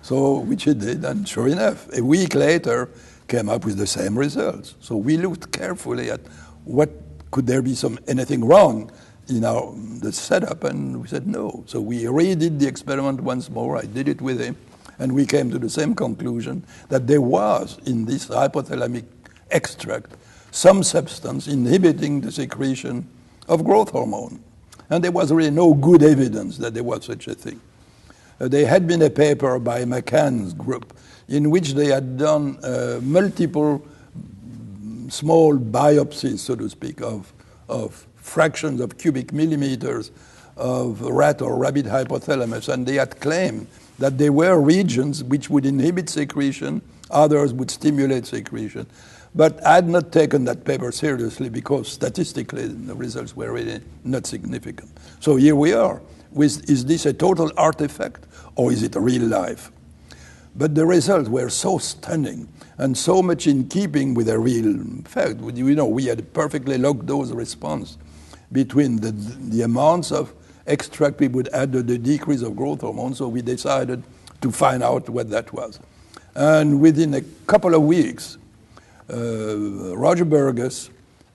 So, which he did, and sure enough, a week later, came up with the same results. So we looked carefully at what could there be anything wrong the setup, and we said no. So we redid the experiment once more. I did it with him, and we came to the same conclusion that there was in this hypothalamic extract some substance inhibiting the secretion of growth hormone. And there was really no good evidence that there was such a thing. There had been a paper by McCann's group in which they had done multiple small biopsies, so to speak, of fractions of cubic millimeters of rat or rabbit hypothalamus, and they had claimed that there were regions which would inhibit secretion, others would stimulate secretion. But I had not taken that paper seriously because statistically the results were really not significant. So here we are. Is this a total artifact or is it real life? But the results were so stunning and so much in keeping with a real fact. You know, we had a perfectly log dose response between the amounts of extract we would add to the decrease of growth hormone, so we decided to find out what that was. And within a couple of weeks, Roger Burgess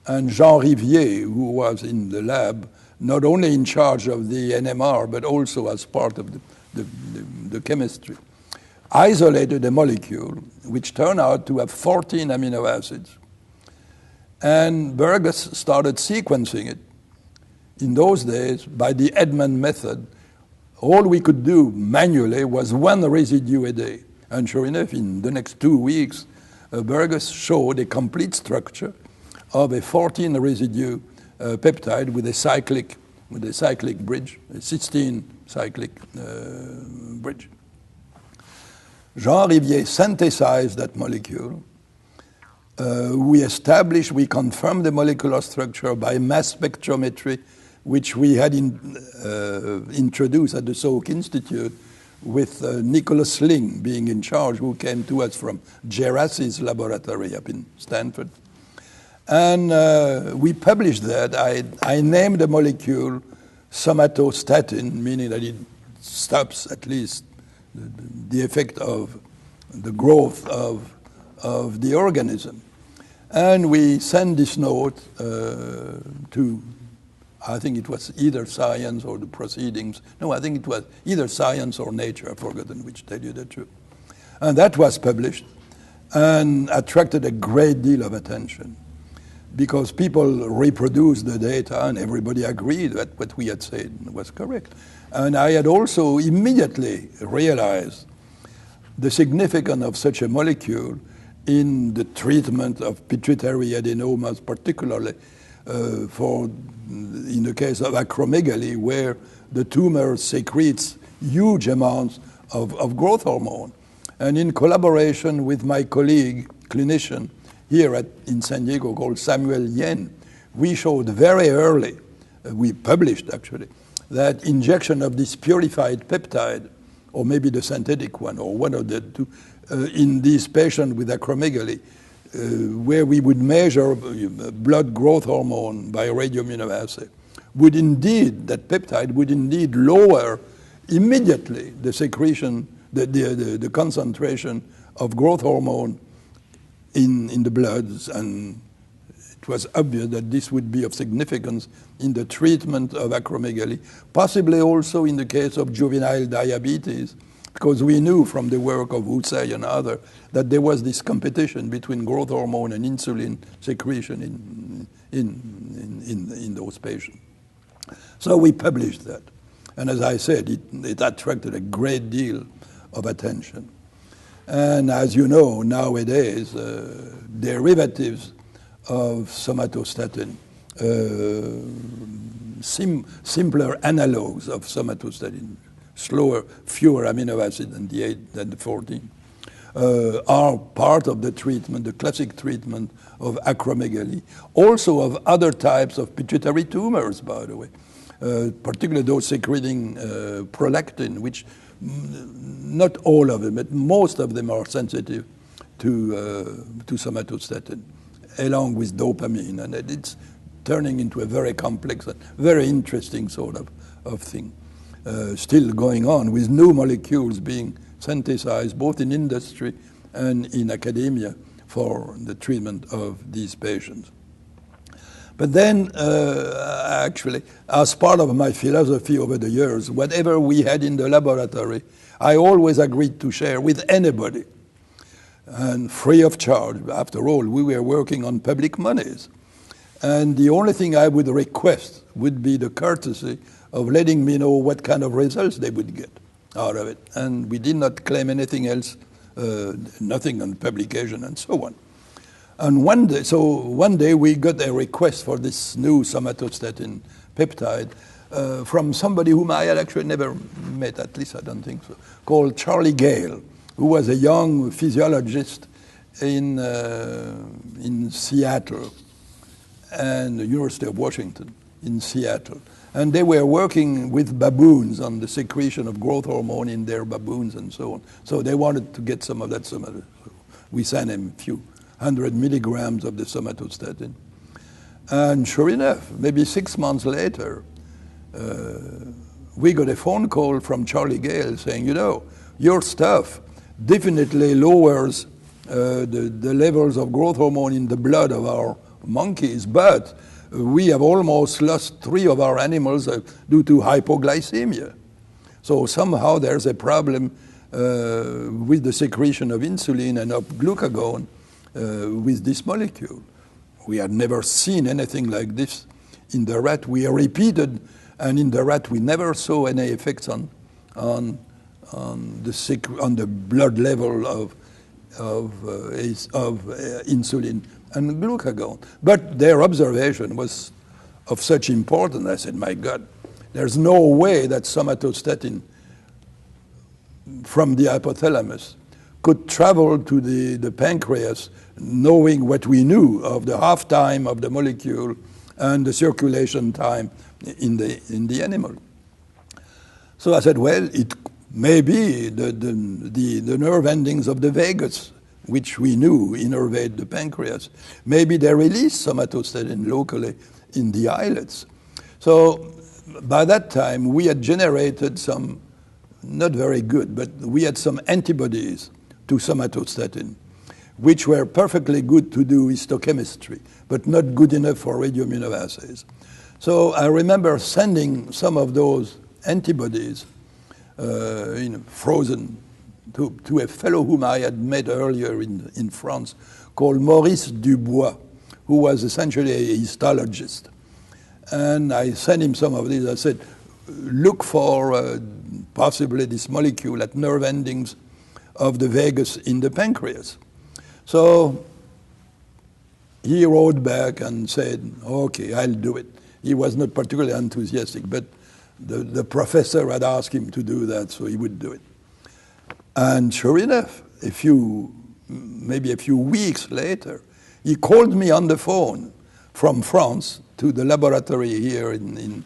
and Jean Rivier, who was in the lab, not only in charge of the NMR, but also as part of the chemistry, isolated a molecule which turned out to have 14 amino acids. And Burgess started sequencing it. In those days, by the Edman method, all we could do manually was one residue a day. And sure enough, in the next 2 weeks, Burgess showed a complete structure of a 14 residue peptide with a cyclic bridge, a cysteine cyclic bridge. Jean Rivier synthesized that molecule. We confirmed the molecular structure by mass spectrometry, which we had introduced at the Salk Institute with Nicholas Ling being in charge, who came to us from Geraci's laboratory up in Stanford. And we published that. I named the molecule somatostatin, meaning that it stops at least the effect of the growth of the organism. And we sent this note to, I think it was either Science or the Proceedings. No, I think it was either Science or Nature. I've forgotten which, tell you the truth. And that was published and attracted a great deal of attention because people reproduced the data and everybody agreed that what we had said was correct. And I had also immediately realized the significance of such a molecule in the treatment of pituitary adenomas, particularly in the case of acromegaly, where the tumor secretes huge amounts of growth hormone. And in collaboration with my colleague, clinician here in San Diego called Samuel Yen, we showed very early, we published actually, that injection of this purified peptide, or maybe the synthetic one, or one of the two, in these patients with acromegaly, where we would measure blood growth hormone by radioimmunoassay, that peptide would indeed lower immediately the secretion, the concentration of growth hormone in the bloods, and it was obvious that this would be of significance in the treatment of acromegaly, possibly also in the case of juvenile diabetes, because we knew from the work of Husay and others that there was this competition between growth hormone and insulin secretion in those patients. So we published that. And as I said, it attracted a great deal of attention. And as you know, nowadays, derivatives of somatostatin, simpler analogs of somatostatin, slower, fewer amino acids than the 14, are part of the treatment, the classic treatment of acromegaly, also of other types of pituitary tumors, by the way, particularly those secreting prolactin, which not all of them, but most of them are sensitive to somatostatin, along with dopamine, and it's turning into a very complex and very interesting sort of thing. Still going on with new molecules being synthesized both in industry and in academia for the treatment of these patients. But then, actually, as part of my philosophy over the years, whatever we had in the laboratory, I always agreed to share with anybody, and free of charge. After all, we were working on public monies. And the only thing I would request would be the courtesy of letting me know what kind of results they would get out of it. And we did not claim anything else, nothing on publication and so on. And one day we got a request for this new somatostatin peptide from somebody whom I had actually never met, at least I don't think so, called Charlie Gale, who was a young physiologist in Seattle and the University of Washington in Seattle. And they were working with baboons on the secretion of growth hormone in their baboons and so on. So they wanted to get some of that somatostatin. We sent him a few 100 milligrams of the somatostatin. And sure enough, maybe 6 months later, we got a phone call from Charlie Gale saying, you know, your stuff definitely lowers the levels of growth hormone in the blood of our monkeys, but we have almost lost 3 of our animals due to hypoglycemia. So somehow there's a problem with the secretion of insulin and of glucagon with this molecule. We had never seen anything like this in the rat. We repeated, and in the rat we never saw any effects on the blood level of insulin and glucagon. But their observation was of such importance. I said, my God, there's no way that somatostatin from the hypothalamus could travel to the pancreas, knowing what we knew of the half-time of the molecule and the circulation time in the animal. So I said, well, it may be the nerve endings of the vagus, which we knew innervate the pancreas. Maybe they release somatostatin locally in the islets. So by that time, we had generated some, not very good, but we had some antibodies to somatostatin, which were perfectly good to do histochemistry, but not good enough for radioimmunoassays. So I remember sending some of those antibodies frozen to a fellow whom I had met earlier in France called Maurice Dubois, who was essentially a histologist. And I sent him some of these. I said, look for possibly this molecule at nerve endings of the vagus in the pancreas. So he wrote back and said, okay, I'll do it. He was not particularly enthusiastic, but the professor had asked him to do that, so he would do it. And sure enough, maybe a few weeks later, he called me on the phone from France to the laboratory here in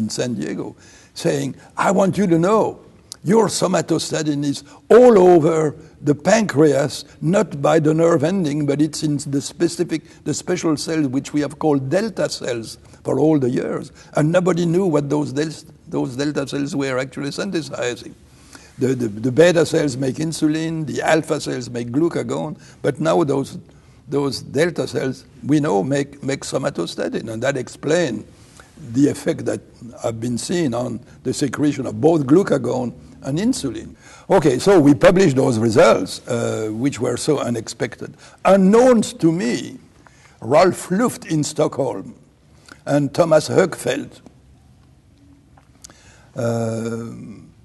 San Diego, saying, I want you to know, your somatostatin is all over the pancreas, not by the nerve ending, but it's in the special cells which we have called delta cells for all the years. And nobody knew what those delta cells were actually synthesizing. The beta cells make insulin, the alpha cells make glucagon, but now those delta cells, we know, make somatostatin, and that explains the effect that have been seen on the secretion of both glucagon and insulin. Okay, so we published those results, which were so unexpected. Unknown to me, Ralph Luft in Stockholm and Thomas Högfeldt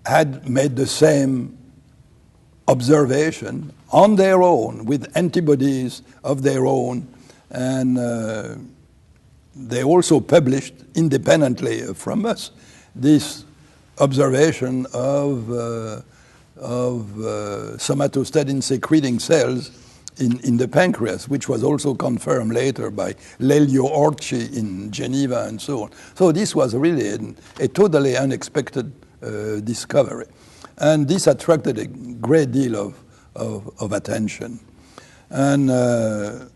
had made the same observation on their own with antibodies of their own, and they also published independently from us this observation of somatostatin secreting cells in the pancreas, which was also confirmed later by Lelio Orci in Geneva and so on. So this was really a totally unexpected discovery. And this attracted a great deal of attention. And the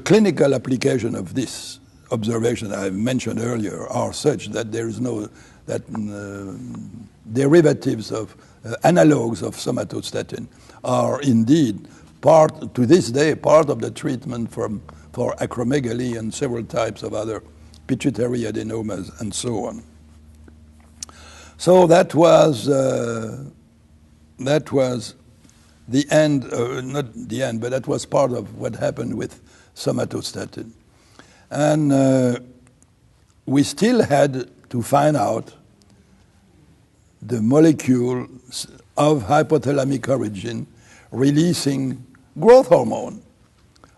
clinical application of this observation I mentioned earlier are such that there is derivatives of analogues of somatostatin are indeed to this day, part of the treatment for for acromegaly and several types of other pituitary adenomas and so on. So that was the end, not the end, but that was part of what happened with somatostatin. And we still had to find out the molecule of hypothalamic origin releasing growth hormone,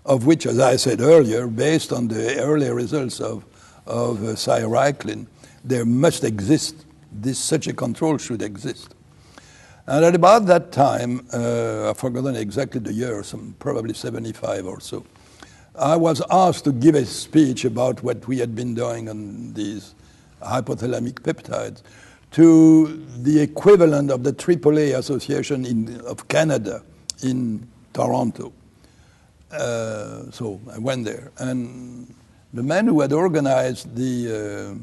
of which, as I said earlier, based on the early results of cyreiclin, there must exist, such a control should exist. And at about that time, I've forgotten exactly the year, probably 75 or so, I was asked to give a speech about what we had been doing on these hypothalamic peptides to the equivalent of the AAA Association of Canada in Toronto. So I went there. And the man who had organized that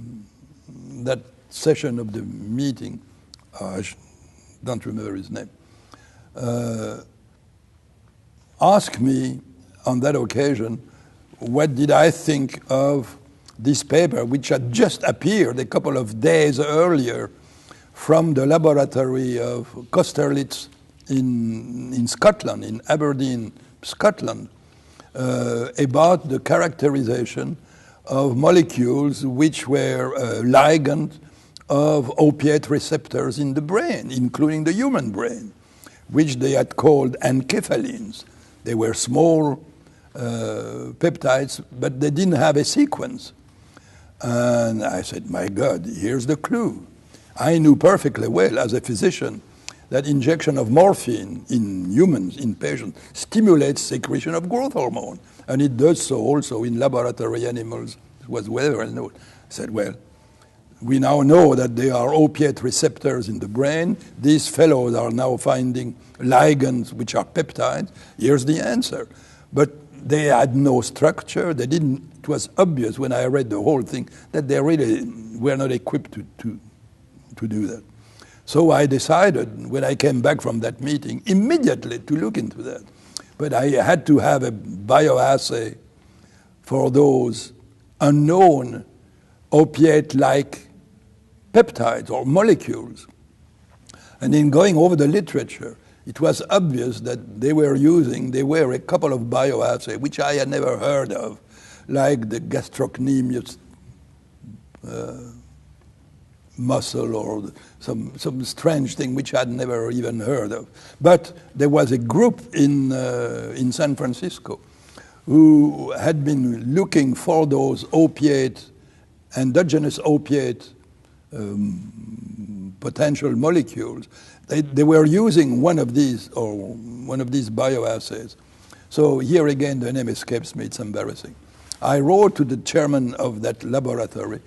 session of the meeting, I don't remember his name, asked me on that occasion what did I think of this paper, which had just appeared a couple of days earlier from the laboratory of Kosterlitz in Scotland, in Aberdeen, Scotland, about the characterization of molecules which were ligand of opiate receptors in the brain, including the human brain, which they had called enkephalins. They were small peptides, but they didn't have a sequence. And I said, my God, here's the clue. I knew perfectly well as a physician that injection of morphine in humans, in patients, stimulates secretion of growth hormone. And it does so also in laboratory animals. It was well known. I said, well, we now know that there are opiate receptors in the brain. These fellows are now finding ligands which are peptides. Here's the answer. But they had no structure. They didn't. It was obvious when I read the whole thing that they really were not equipped to do that. So I decided, when I came back from that meeting, immediately to look into that. But I had to have a bioassay for those unknown opiate-like peptides or molecules. And in going over the literature, it was obvious that they were a couple of bioassays, which I had never heard of, like the gastrocnemius muscle or some strange thing which I'd never even heard of. But there was a group in San Francisco who had been looking for those endogenous opiate potential molecules. They were using one of these bioassays. So here again, the name escapes me. It's embarrassing. I wrote to the chairman of that laboratory,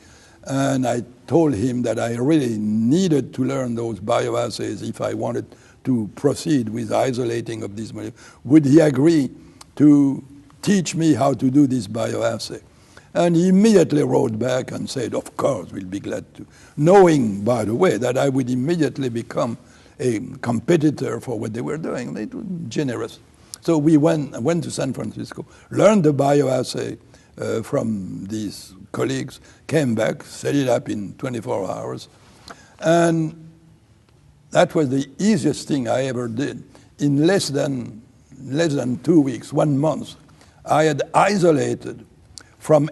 and I told him that I really needed to learn those bioassays if I wanted to proceed with isolating of these molecules. Would he agree to teach me how to do this bioassay? And he immediately wrote back and said, of course, we'll be glad to. Knowing, by the way, that I would immediately become a competitor for what they were doing. They were generous. So I went to San Francisco, learned the bioassay from these colleagues, came back, set it up in 24 hours. And that was the easiest thing I ever did. In less than 2 weeks, 1 month, I had isolated from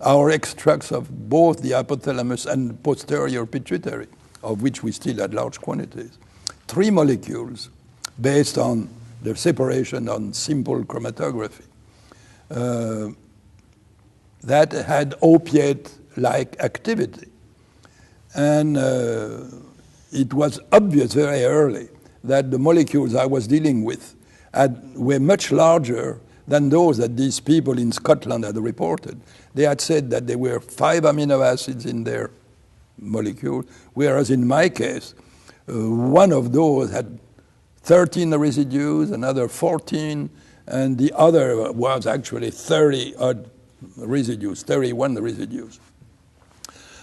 our extracts of both the hypothalamus and posterior pituitary, of which we still had large quantities, 3 molecules based on their separation on simple chromatography that had opiate-like activity. And it was obvious very early that the molecules I was dealing with were much larger than those that these people in Scotland had reported. They had said that there were 5 amino acids in their molecule, whereas in my case, one of those had 13 residues, another 14, and the other was actually 30-odd residues, 31 residues.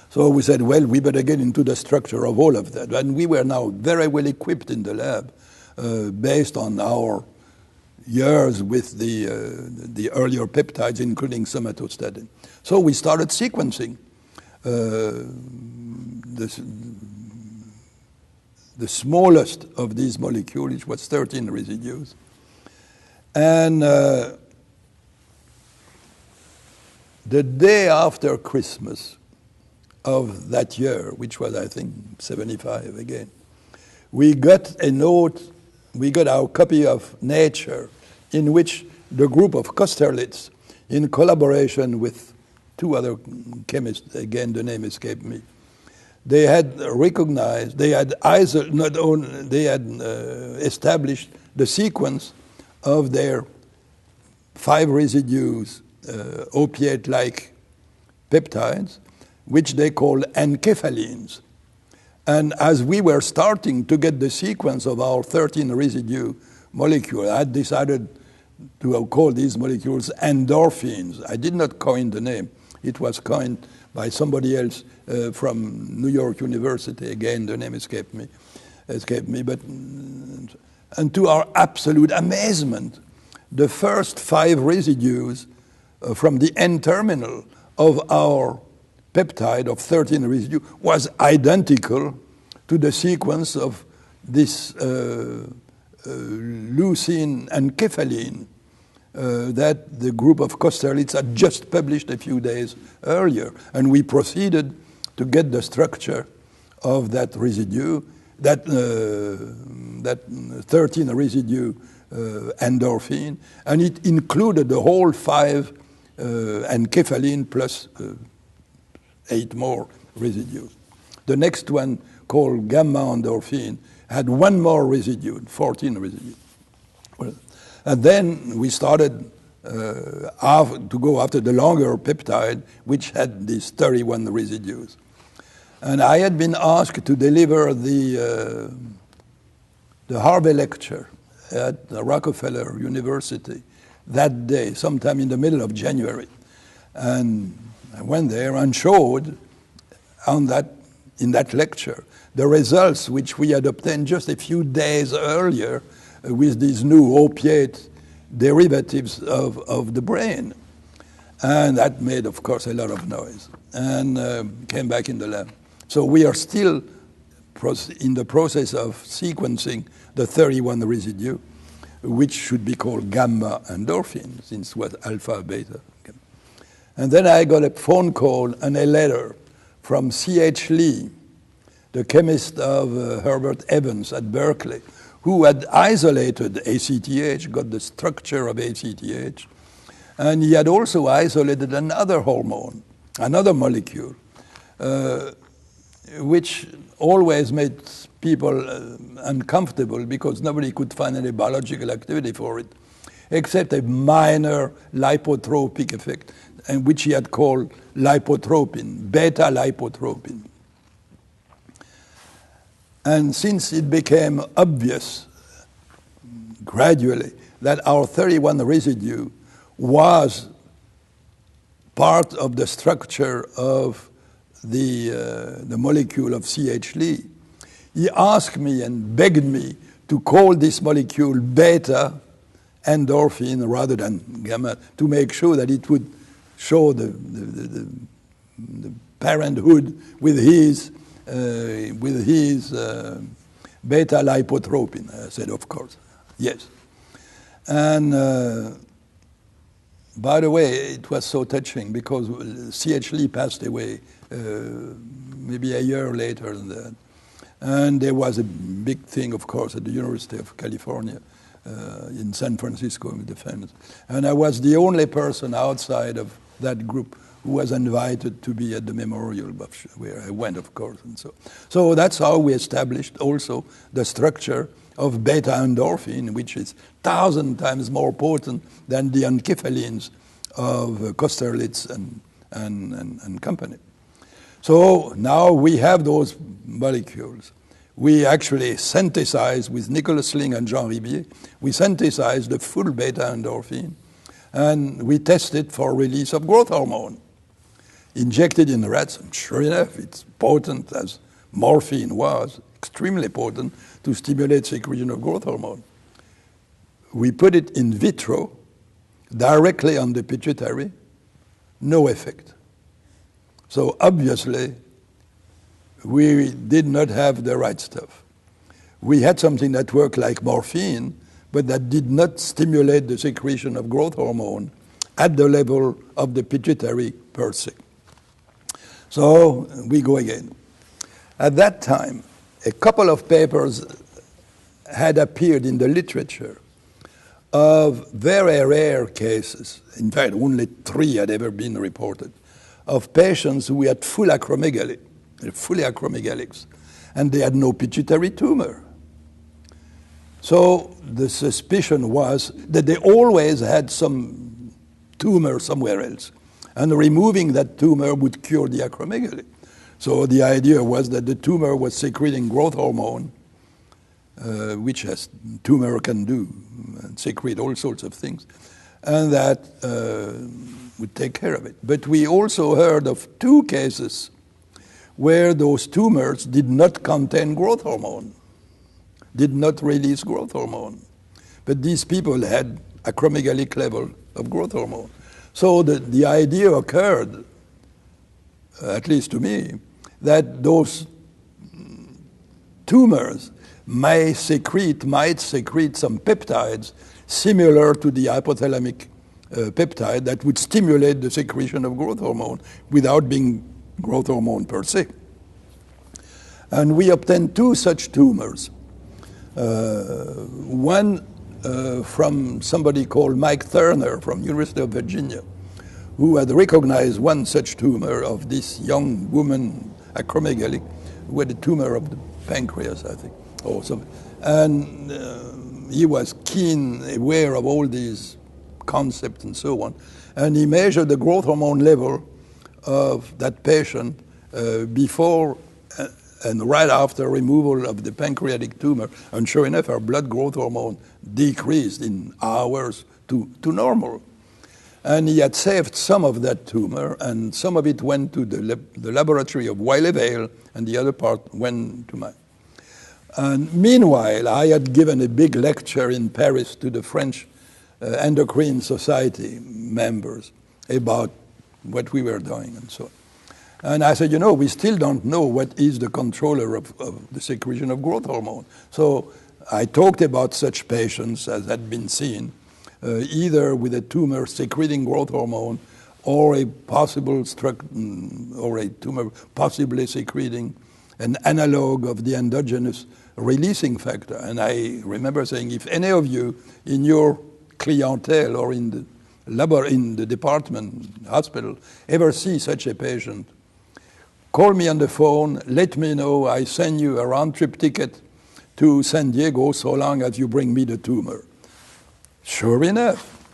So we said, well, we better get into the structure of all of that. And we were now very well equipped in the lab based on our years with the earlier peptides, including somatostatin. So we started sequencing the smallest of these molecules, which was 13 residues. And the day after Christmas of that year, which was, I think, 75 again, we got a note, we got our copy of Nature, in which the group of Kosterlitz, in collaboration with two other chemists, again, the name escaped me, they had recognized, they had established the sequence of their 5 residues, opiate-like peptides, which they call enkephalines. And as we were starting to get the sequence of our 13 residue molecule, I had decided to call these molecules endorphins. I did not coin the name. It was coined by somebody else from New York University. Again, the name escaped me. But, and to our absolute amazement, the first 5 residues from the N-terminal of our peptide of 13 residue was identical to the sequence of this leucine and kephaline that the group of Kosterlitz had just published a few days earlier. And we proceeded to get the structure of that residue, that 13 residue endorphin, and it included the whole 5 enkephalin plus 8 more residues. The next one, called gamma endorphin, had 1 more residue, 14 residues. Well, and then we started to go after the longer peptide, which had these 31 residues. And I had been asked to deliver the Harvey lecture at Rockefeller University that day, sometime in the middle of January. And I went there and showed in that lecture the results which we had obtained just a few days earlier with these new opiate derivatives of the brain. And that made, of course, a lot of noise and came back in the lab. So we are still in the process of sequencing the 31 residue, which should be called gamma endorphin, since it was alpha, beta. And then I got a phone call and a letter from C.H. Lee, the chemist of Herbert Evans at Berkeley, who had isolated ACTH, got the structure of ACTH, and he had also isolated another hormone, another molecule, which always made people uncomfortable because nobody could find any biological activity for it, except a minor lipotropic effect, and which he had called lipotropin, beta lipotropin. And since it became obvious gradually that our 31 residue was part of the structure of the molecule of C.H. Lee, he asked me and begged me to call this molecule beta endorphin rather than gamma, to make sure that it would show the parenthood with his beta lipotropin. I said, of course, yes. And by the way, it was so touching because C.H. Lee passed away maybe a year later than that. And there was a big thing, of course, at the University of California in San Francisco with the famous. And I was the only person outside of that group who was invited to be at the memorial, where I went, of course. And so that's how we established also the structure of beta endorphin, which is 1,000 times more potent than the enkephalins of Kosterlitz and company. So now we have those molecules. We actually synthesized with Nicolas Ling and Jean Ribier, we synthesized the full beta endorphin, and we tested for release of growth hormone. Injected in rats, and sure enough, it's potent as morphine was, extremely potent to stimulate secretion of growth hormone. We put it in vitro, directly on the pituitary, no effect. So obviously, we did not have the right stuff. We had something that worked like morphine, but that did not stimulate the secretion of growth hormone at the level of the pituitary per se. So we go again. At that time, a couple of papers had appeared in the literature of very rare cases, in fact only 3 had ever been reported, of patients who had full acromegaly, fully acromegalics, and they had no pituitary tumor. So the suspicion was that they always had some tumor somewhere else, and removing that tumor would cure the acromegaly. So the idea was that the tumor was secreting growth hormone, which as tumor can do, and secrete all sorts of things, and that would take care of it. But we also heard of 2 cases where those tumors did not contain growth hormone, did not release growth hormone. But these people had acromegalic level of growth hormone. So the idea occurred, at least to me, that those tumors might secrete some peptides similar to the hypothalamic peptide that would stimulate the secretion of growth hormone without being growth hormone per se. And we obtained 2 such tumors. One from somebody called Mike Turner from University of Virginia, who had recognized one such tumor of this young woman, acromegaly, who had a tumor of the pancreas, I think. And he was keen, aware of all these concepts and so on. And he measured the growth hormone level of that patient before and right after removal of the pancreatic tumor. And sure enough, her blood growth hormone decreased in hours to normal. And he had saved some of that tumor, and some of it went to the laboratory of Wiley Vale, and the other part went to mine. And meanwhile, I had given a big lecture in Paris to the French Endocrine Society members about what we were doing and so on. And I said, we still don't know what is the controller of the secretion of growth hormone. So I talked about such patients as had been seen, either with a tumor secreting growth hormone or a possible or a tumor possibly secreting an analog of the endogenous releasing factor. And I remember saying, if any of you in your clientele or in the department, hospital, ever see such a patient, call me on the phone, let me know, I send you a round-trip ticket to San Diego so long as you bring me the tumor. Sure enough,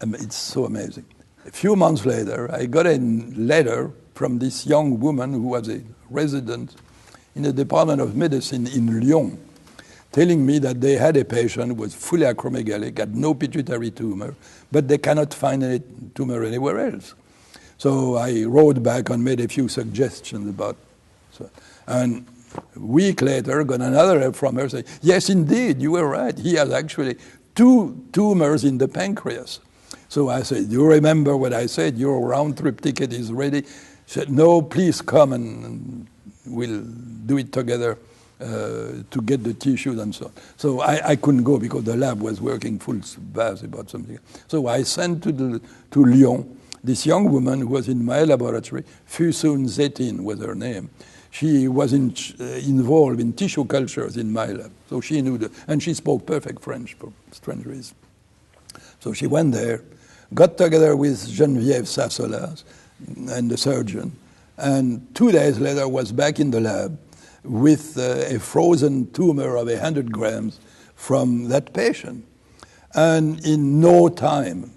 it's so amazing. A few months later, I got a letter from this young woman who was a resident in the Department of Medicine in Lyon, telling me that they had a patient who was fully acromegalic, had no pituitary tumor, but they cannot find any tumor anywhere else. So I wrote back and made a few suggestions about so. And a week later, got another letter from her saying, yes, indeed, you were right. He has actually 2 tumors in the pancreas. So I said, do you remember what I said? Your round-trip ticket is ready. She said, no, please come and we'll do it together to get the tissues and so on. So I couldn't go because the lab was working full bath about something. So I sent to Lyon this young woman who was in my laboratory. Fusun Zetin was her name. She was involved in tissue cultures in my lab. So she knew and she spoke perfect French for strange reasons. So she went there, got together with Geneviève Sassolas and the surgeon, and 2 days later was back in the lab with a frozen tumor of 100 grams from that patient. And in no time,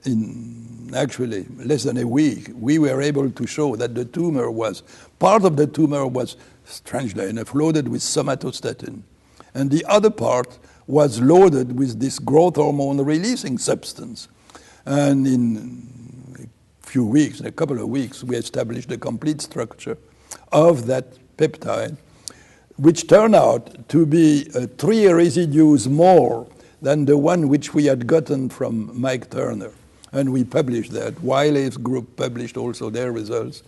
in actually less than a week, we were able to show that part of the tumor was, strangely enough, loaded with somatostatin. And the other part was loaded with this growth hormone releasing substance. And in a couple of weeks, we established the complete structure of that peptide, which turned out to be 3 residues more than the one which we had gotten from Mike Turner. And we published that. Wiley's group published also their results.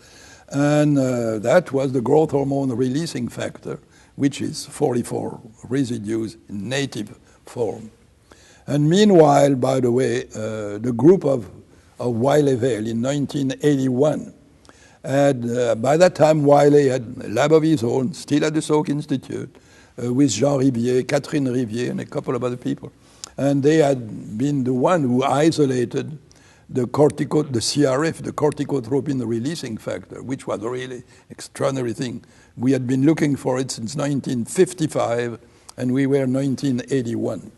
And that was the growth hormone releasing factor, which is 44 residues in native form. And meanwhile, by the way, the group of Wiley-Vale in 1981 had, by that time, Wiley had a lab of his own, still at the Salk Institute, with Jean Rivier, Catherine Rivier, and a couple of other people. And they had been the one who isolated the CRF, the corticotropin releasing factor, which was a really extraordinary thing. We had been looking for it since 1955, and we were 1981.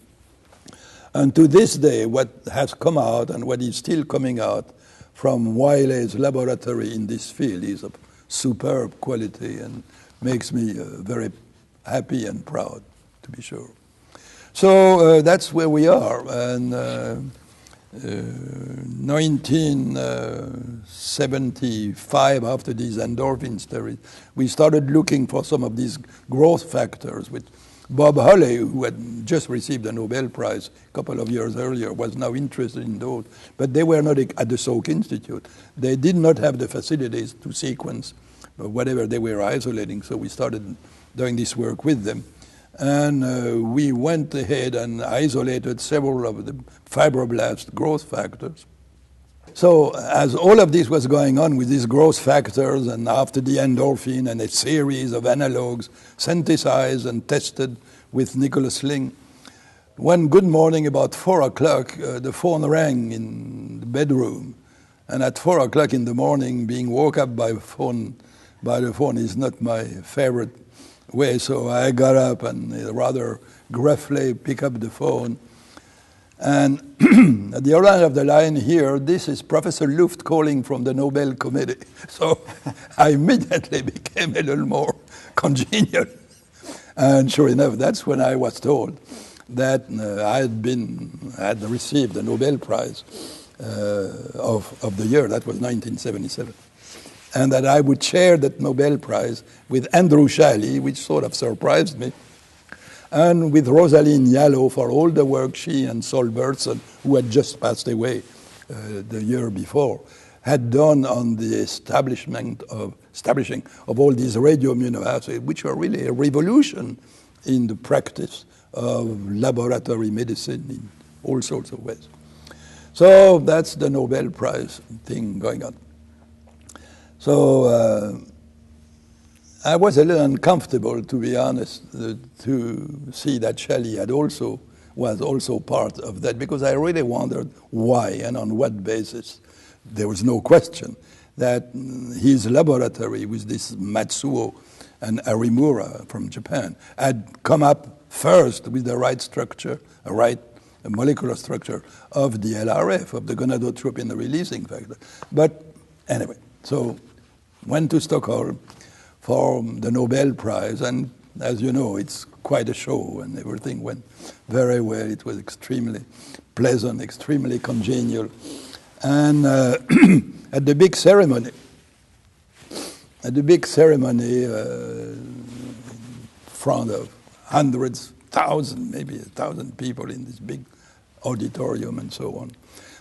And to this day, what has come out and what is still coming out from Wiley's laboratory in this field is of superb quality and makes me very happy and proud, to be sure. So that's where we are. And 1975, after these endorphin studies, we started looking for some of these growth factors, which Bob Holley, who had just received a Nobel Prize a couple of years earlier, was now interested in those. But they were not at the Salk Institute. They did not have the facilities to sequence whatever they were isolating, so we started doing this work with them. And we went ahead and isolated several of the fibroblast growth factors. So as all of this was going on with these growth factors, and after the endorphin and a series of analogs synthesized and tested with Nicholas Ling, one good morning about 4 o'clock, the phone rang in the bedroom. And at 4 o'clock in the morning, being woke up by the phone is not my favorite way. So I got up and rather gruffly picked up the phone. And at the other end of the line here, this is Professor Luft calling from the Nobel Committee. So I immediately became a little more congenial. And sure enough, that's when I was told that I had received the Nobel Prize of the year. That was 1977. And that I would share that Nobel Prize with Andrew Shalley, which sort of surprised me, and with Rosaline Yallo for all the work she and Sol Burton, who had just passed away the year before, had done on the establishing of all these radioimmunoassays, which were really a revolution in the practice of laboratory medicine in all sorts of ways. So that's the Nobel Prize thing going on. So I was a little uncomfortable, to be honest, to see that Shelley was also part of that, because I really wondered why and on what basis. There was no question that his laboratory with this Matsuo and Arimura from Japan had come up first with the right structure, a right molecular structure of the LRF, of the gonadotropin releasing factor. But anyway, so went to Stockholm for the Nobel Prize, and as you know, it's quite a show, and everything went very well. It was extremely pleasant, extremely congenial. And at the big ceremony, in front of hundreds, thousands, maybe 1,000 people in this big auditorium and so on,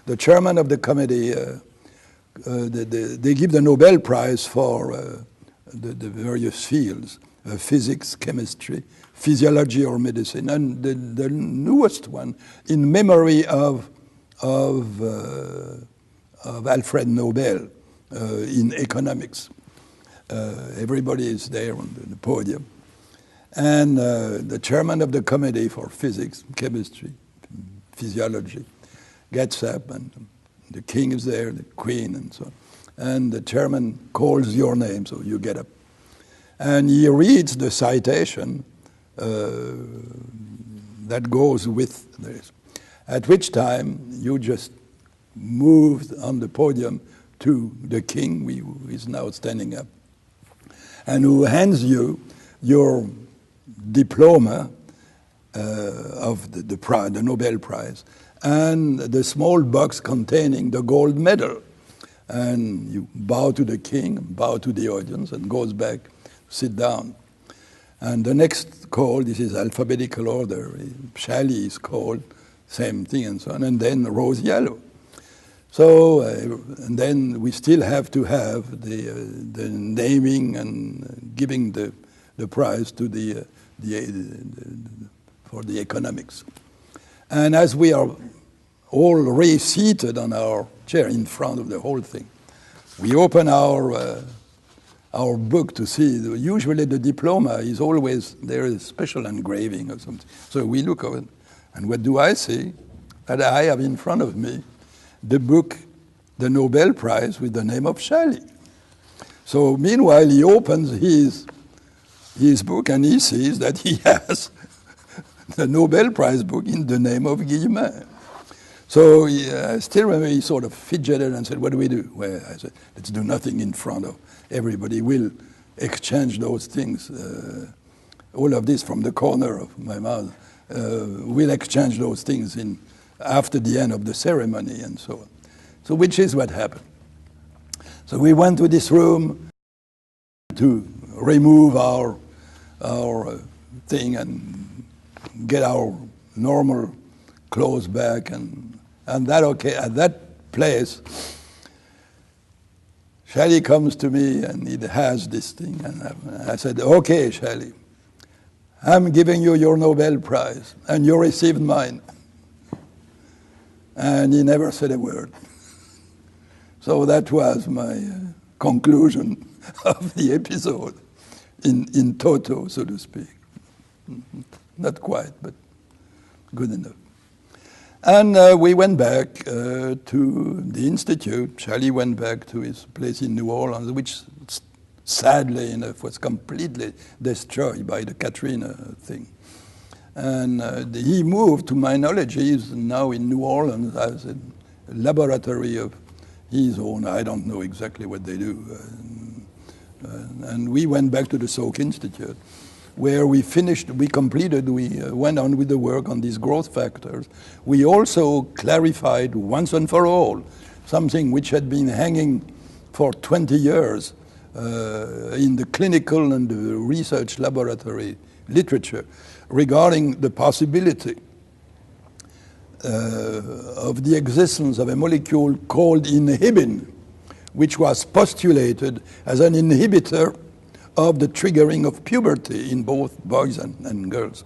the chairman of the committee, they give the Nobel Prize for the various fields, physics, chemistry, physiology or medicine, and the newest one in memory of Alfred Nobel in economics. Everybody is there on the podium. And the chairman of the committee for physics, chemistry, physiology gets up, and the king is there, the queen, and so on. And the chairman calls your name, so you get up. And he reads the citation that goes with this, at which time you just moved on the podium to the king, who is now standing up, and who hands you your diploma of the Nobel Prize, and the small box containing the gold medal. And you bow to the king, bow to the audience, and goes back, sit down. And the next call, this is alphabetical order, Shalley is called, same thing and so on, and then rose yellow. So, and then we still have to have the naming and giving the prize to for the economics. And as we are all reseated on our chair in front of the whole thing, we open our book to see. Usually the diploma is always, there is special engraving or something. So we look at it, and what do I see? That I have in front of me the book, the Nobel Prize with the name of Shelley. So meanwhile, he opens his book and he sees that he has the Nobel Prize book in the name of Guillemin. So I still remember he sort of fidgeted and said, what do we do? Well, I said, let's do nothing in front of everybody. We'll exchange those things. All of this from the corner of my mouth. We'll exchange those things after the end of the ceremony and so on. So which is what happened. So we went to this room to remove our thing and get our normal clothes back, and at that place, Shelley comes to me and it has this thing, and I said, okay, Shelley, I'm giving you your Nobel Prize, and you received mine. And he never said a word. So that was my conclusion of the episode, in toto, so to speak. Not quite, but good enough. And we went back to the Institute. Shelley went back to his place in New Orleans, which sadly enough was completely destroyed by the Katrina thing. And he moved, to my knowledge, he's now in New Orleans as a laboratory of his own. I don't know exactly what they do. And we went back to the Salk Institute, where we went on with the work on these growth factors. We also clarified once and for all something which had been hanging for 20 years in the clinical and the research laboratory literature regarding the possibility of the existence of a molecule called inhibin, which was postulated as an inhibitor of the triggering of puberty in both boys and girls.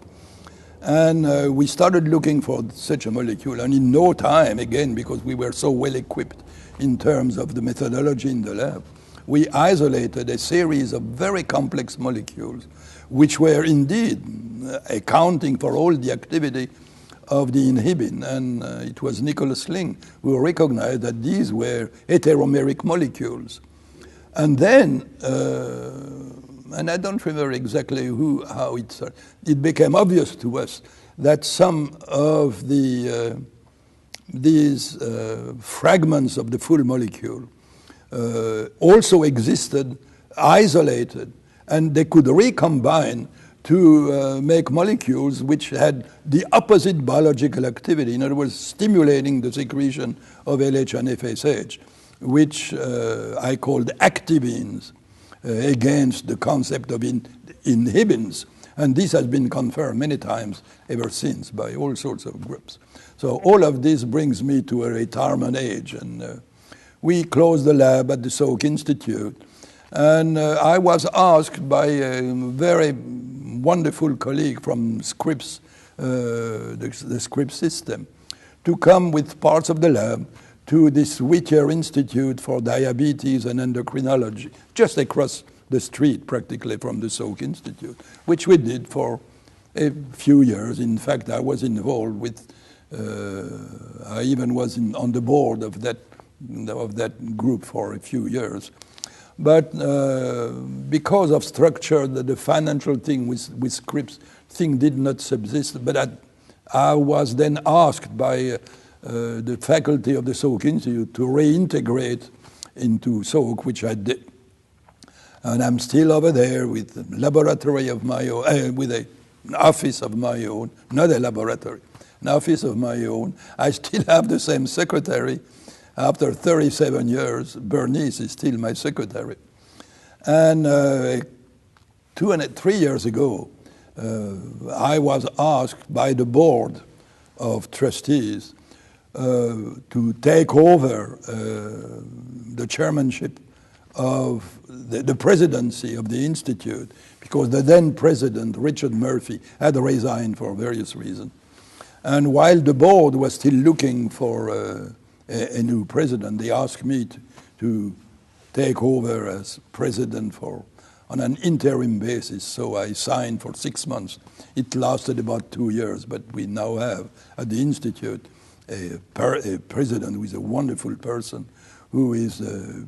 And we started looking for such a molecule, and in no time, again, because we were so well equipped in terms of the methodology in the lab, we isolated a series of very complex molecules which were indeed accounting for all the activity of the inhibin. And it was Nicholas Ling who recognized that these were heteromeric molecules. And then, and I don't remember exactly how it started, it became obvious to us that some of these fragments of the full molecule also existed isolated, and they could recombine to make molecules which had the opposite biological activity, in other words, stimulating the secretion of LH and FSH, which I called activins, against the concept of inhibins. And this has been confirmed many times ever since by all sorts of groups. So all of this brings me to a retirement age. And we closed the lab at the Salk Institute. And I was asked by a very wonderful colleague from Scripps, the Scripps system, to come with parts of the lab to this Whittier Institute for Diabetes and Endocrinology, just across the street practically from the Salk Institute, which we did for a few years. In fact, I was involved with, I even was on the board of that group for a few years. But because of structure, the financial thing with Scripps thing did not subsist. But I was then asked by the faculty of the Salk Institute to reintegrate into Salk, which I did. And I'm still over there with a laboratory of my own, with an office of my own, not a laboratory, an office of my own. I still have the same secretary. After 37 years, Bernice is still my secretary. And 3 years ago, I was asked by the board of trustees to take over the chairmanship of the presidency of the institute, because the then president, Richard Murphy, had resigned for various reasons. And while the board was still looking for a new president, they asked me to take over as president on an interim basis. So I signed for 6 months. It lasted about 2 years, but we now have at the institute a president who is a wonderful person, who is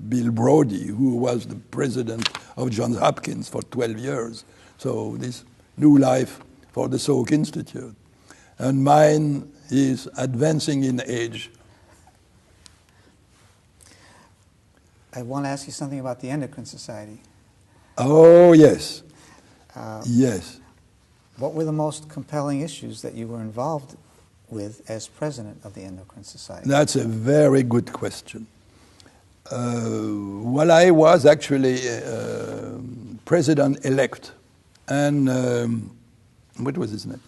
Bill Brody, who was the president of Johns Hopkins for 12 years. So this new life for the Salk Institute. And mine is advancing in age. I want to ask you something about the Endocrine Society. Oh, yes. Yes. What were the most compelling issues that you were involved with as president of the Endocrine Society? That's a very good question. Well, I was actually president-elect, and what was his name?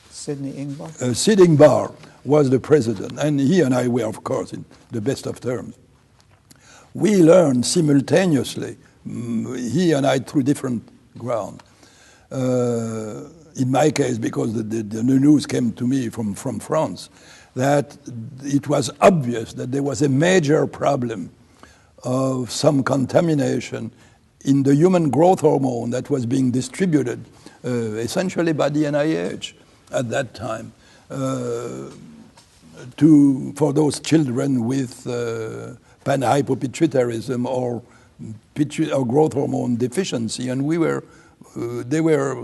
Sidney Ingbar? Sid Ingbar was the president, and he and I were, of course, in the best of terms. We learned simultaneously, he and I, through different ground. In my case, because the news came to me from France, that it was obvious that there was a major problem of some contamination in the human growth hormone that was being distributed essentially by the NIH at that time for those children with panhypopituitarism or growth hormone deficiency, and they were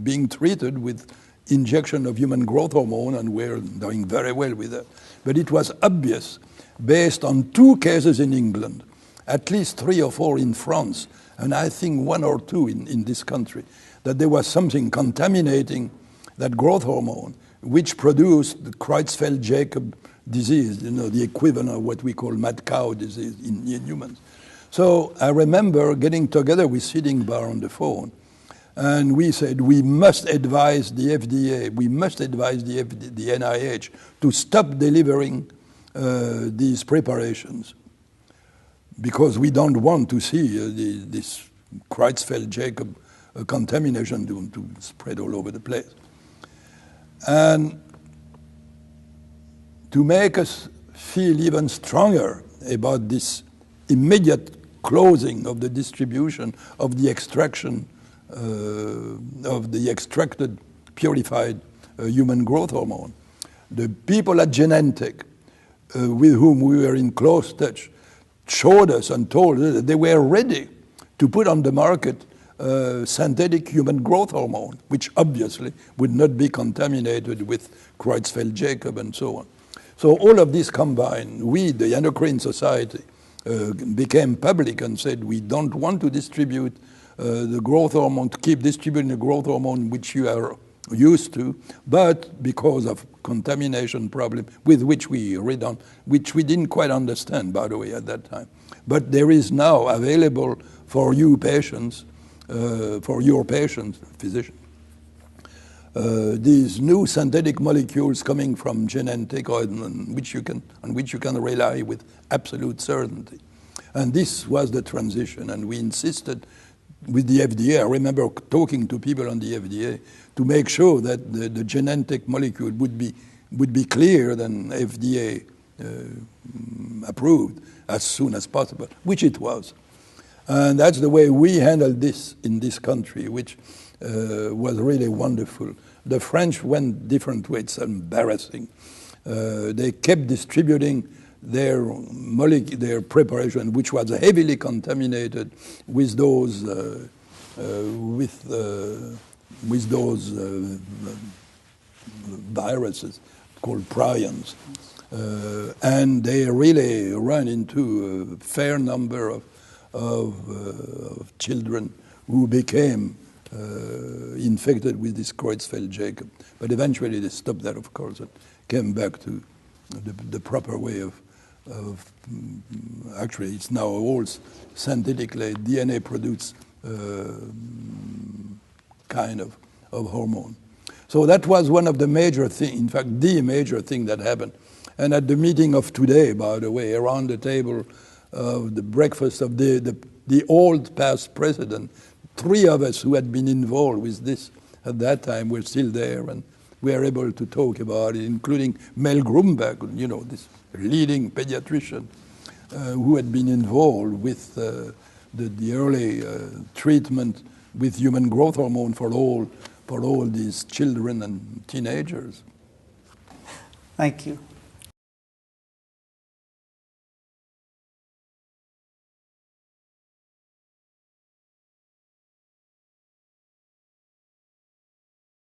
being treated with injection of human growth hormone, and we're doing very well with that. But it was obvious, based on 2 cases in England, at least 3 or 4 in France, and I think 1 or 2 in this country, that there was something contaminating that growth hormone, which produced the Creutzfeldt-Jakob disease, the equivalent of what we call mad cow disease in humans. So I remember getting together with Sid Ingbar on the phone, and we said, we must advise the FDA, we must advise the NIH to stop delivering these preparations, because we don't want to see this Creutzfeldt-Jakob contamination to spread all over the place. And to make us feel even stronger about this immediate closing of the distribution of the extraction of the extracted, purified human growth hormone, the people at Genentech, with whom we were in close touch, showed us and told us that they were ready to put on the market synthetic human growth hormone, which obviously would not be contaminated with Creutzfeldt-Jakob and so on. So all of this combined, we, the Endocrine Society, became public and said, we don't want to distribute the growth hormone, to keep distributing the growth hormone which you are used to, but because of contamination problem with which we read on, which we didn't quite understand, by the way, at that time. But there is now available for you patients, for your patients, physicians, these new synthetic molecules coming from Genentech, on which you can rely with absolute certainty. And this was the transition, and we insisted with the FDA. I remember talking to people on the FDA to make sure that the Genentech molecule would be cleared and FDA approved as soon as possible, which it was. And that's the way we handled this in this country, which was really wonderful. The French went different ways. It's embarrassing. They kept distributing their preparation, which was heavily contaminated with those viruses called prions, and they really ran into a fair number of children who became infected with this Creutzfeldt-Jakob. But eventually they stopped that, of course, and came back to the proper way of actually, it's now all synthetically DNA produced kind of hormone. So that was one of the major things, in fact, the major thing that happened. And at the meeting of today, by the way, around the table of the breakfast of the old past president, 3 of us who had been involved with this at that time were still there, and we are able to talk about it, including Mel Grumberg, this leading pediatrician who had been involved with the early treatment with human growth hormone for all these children and teenagers. Thank you.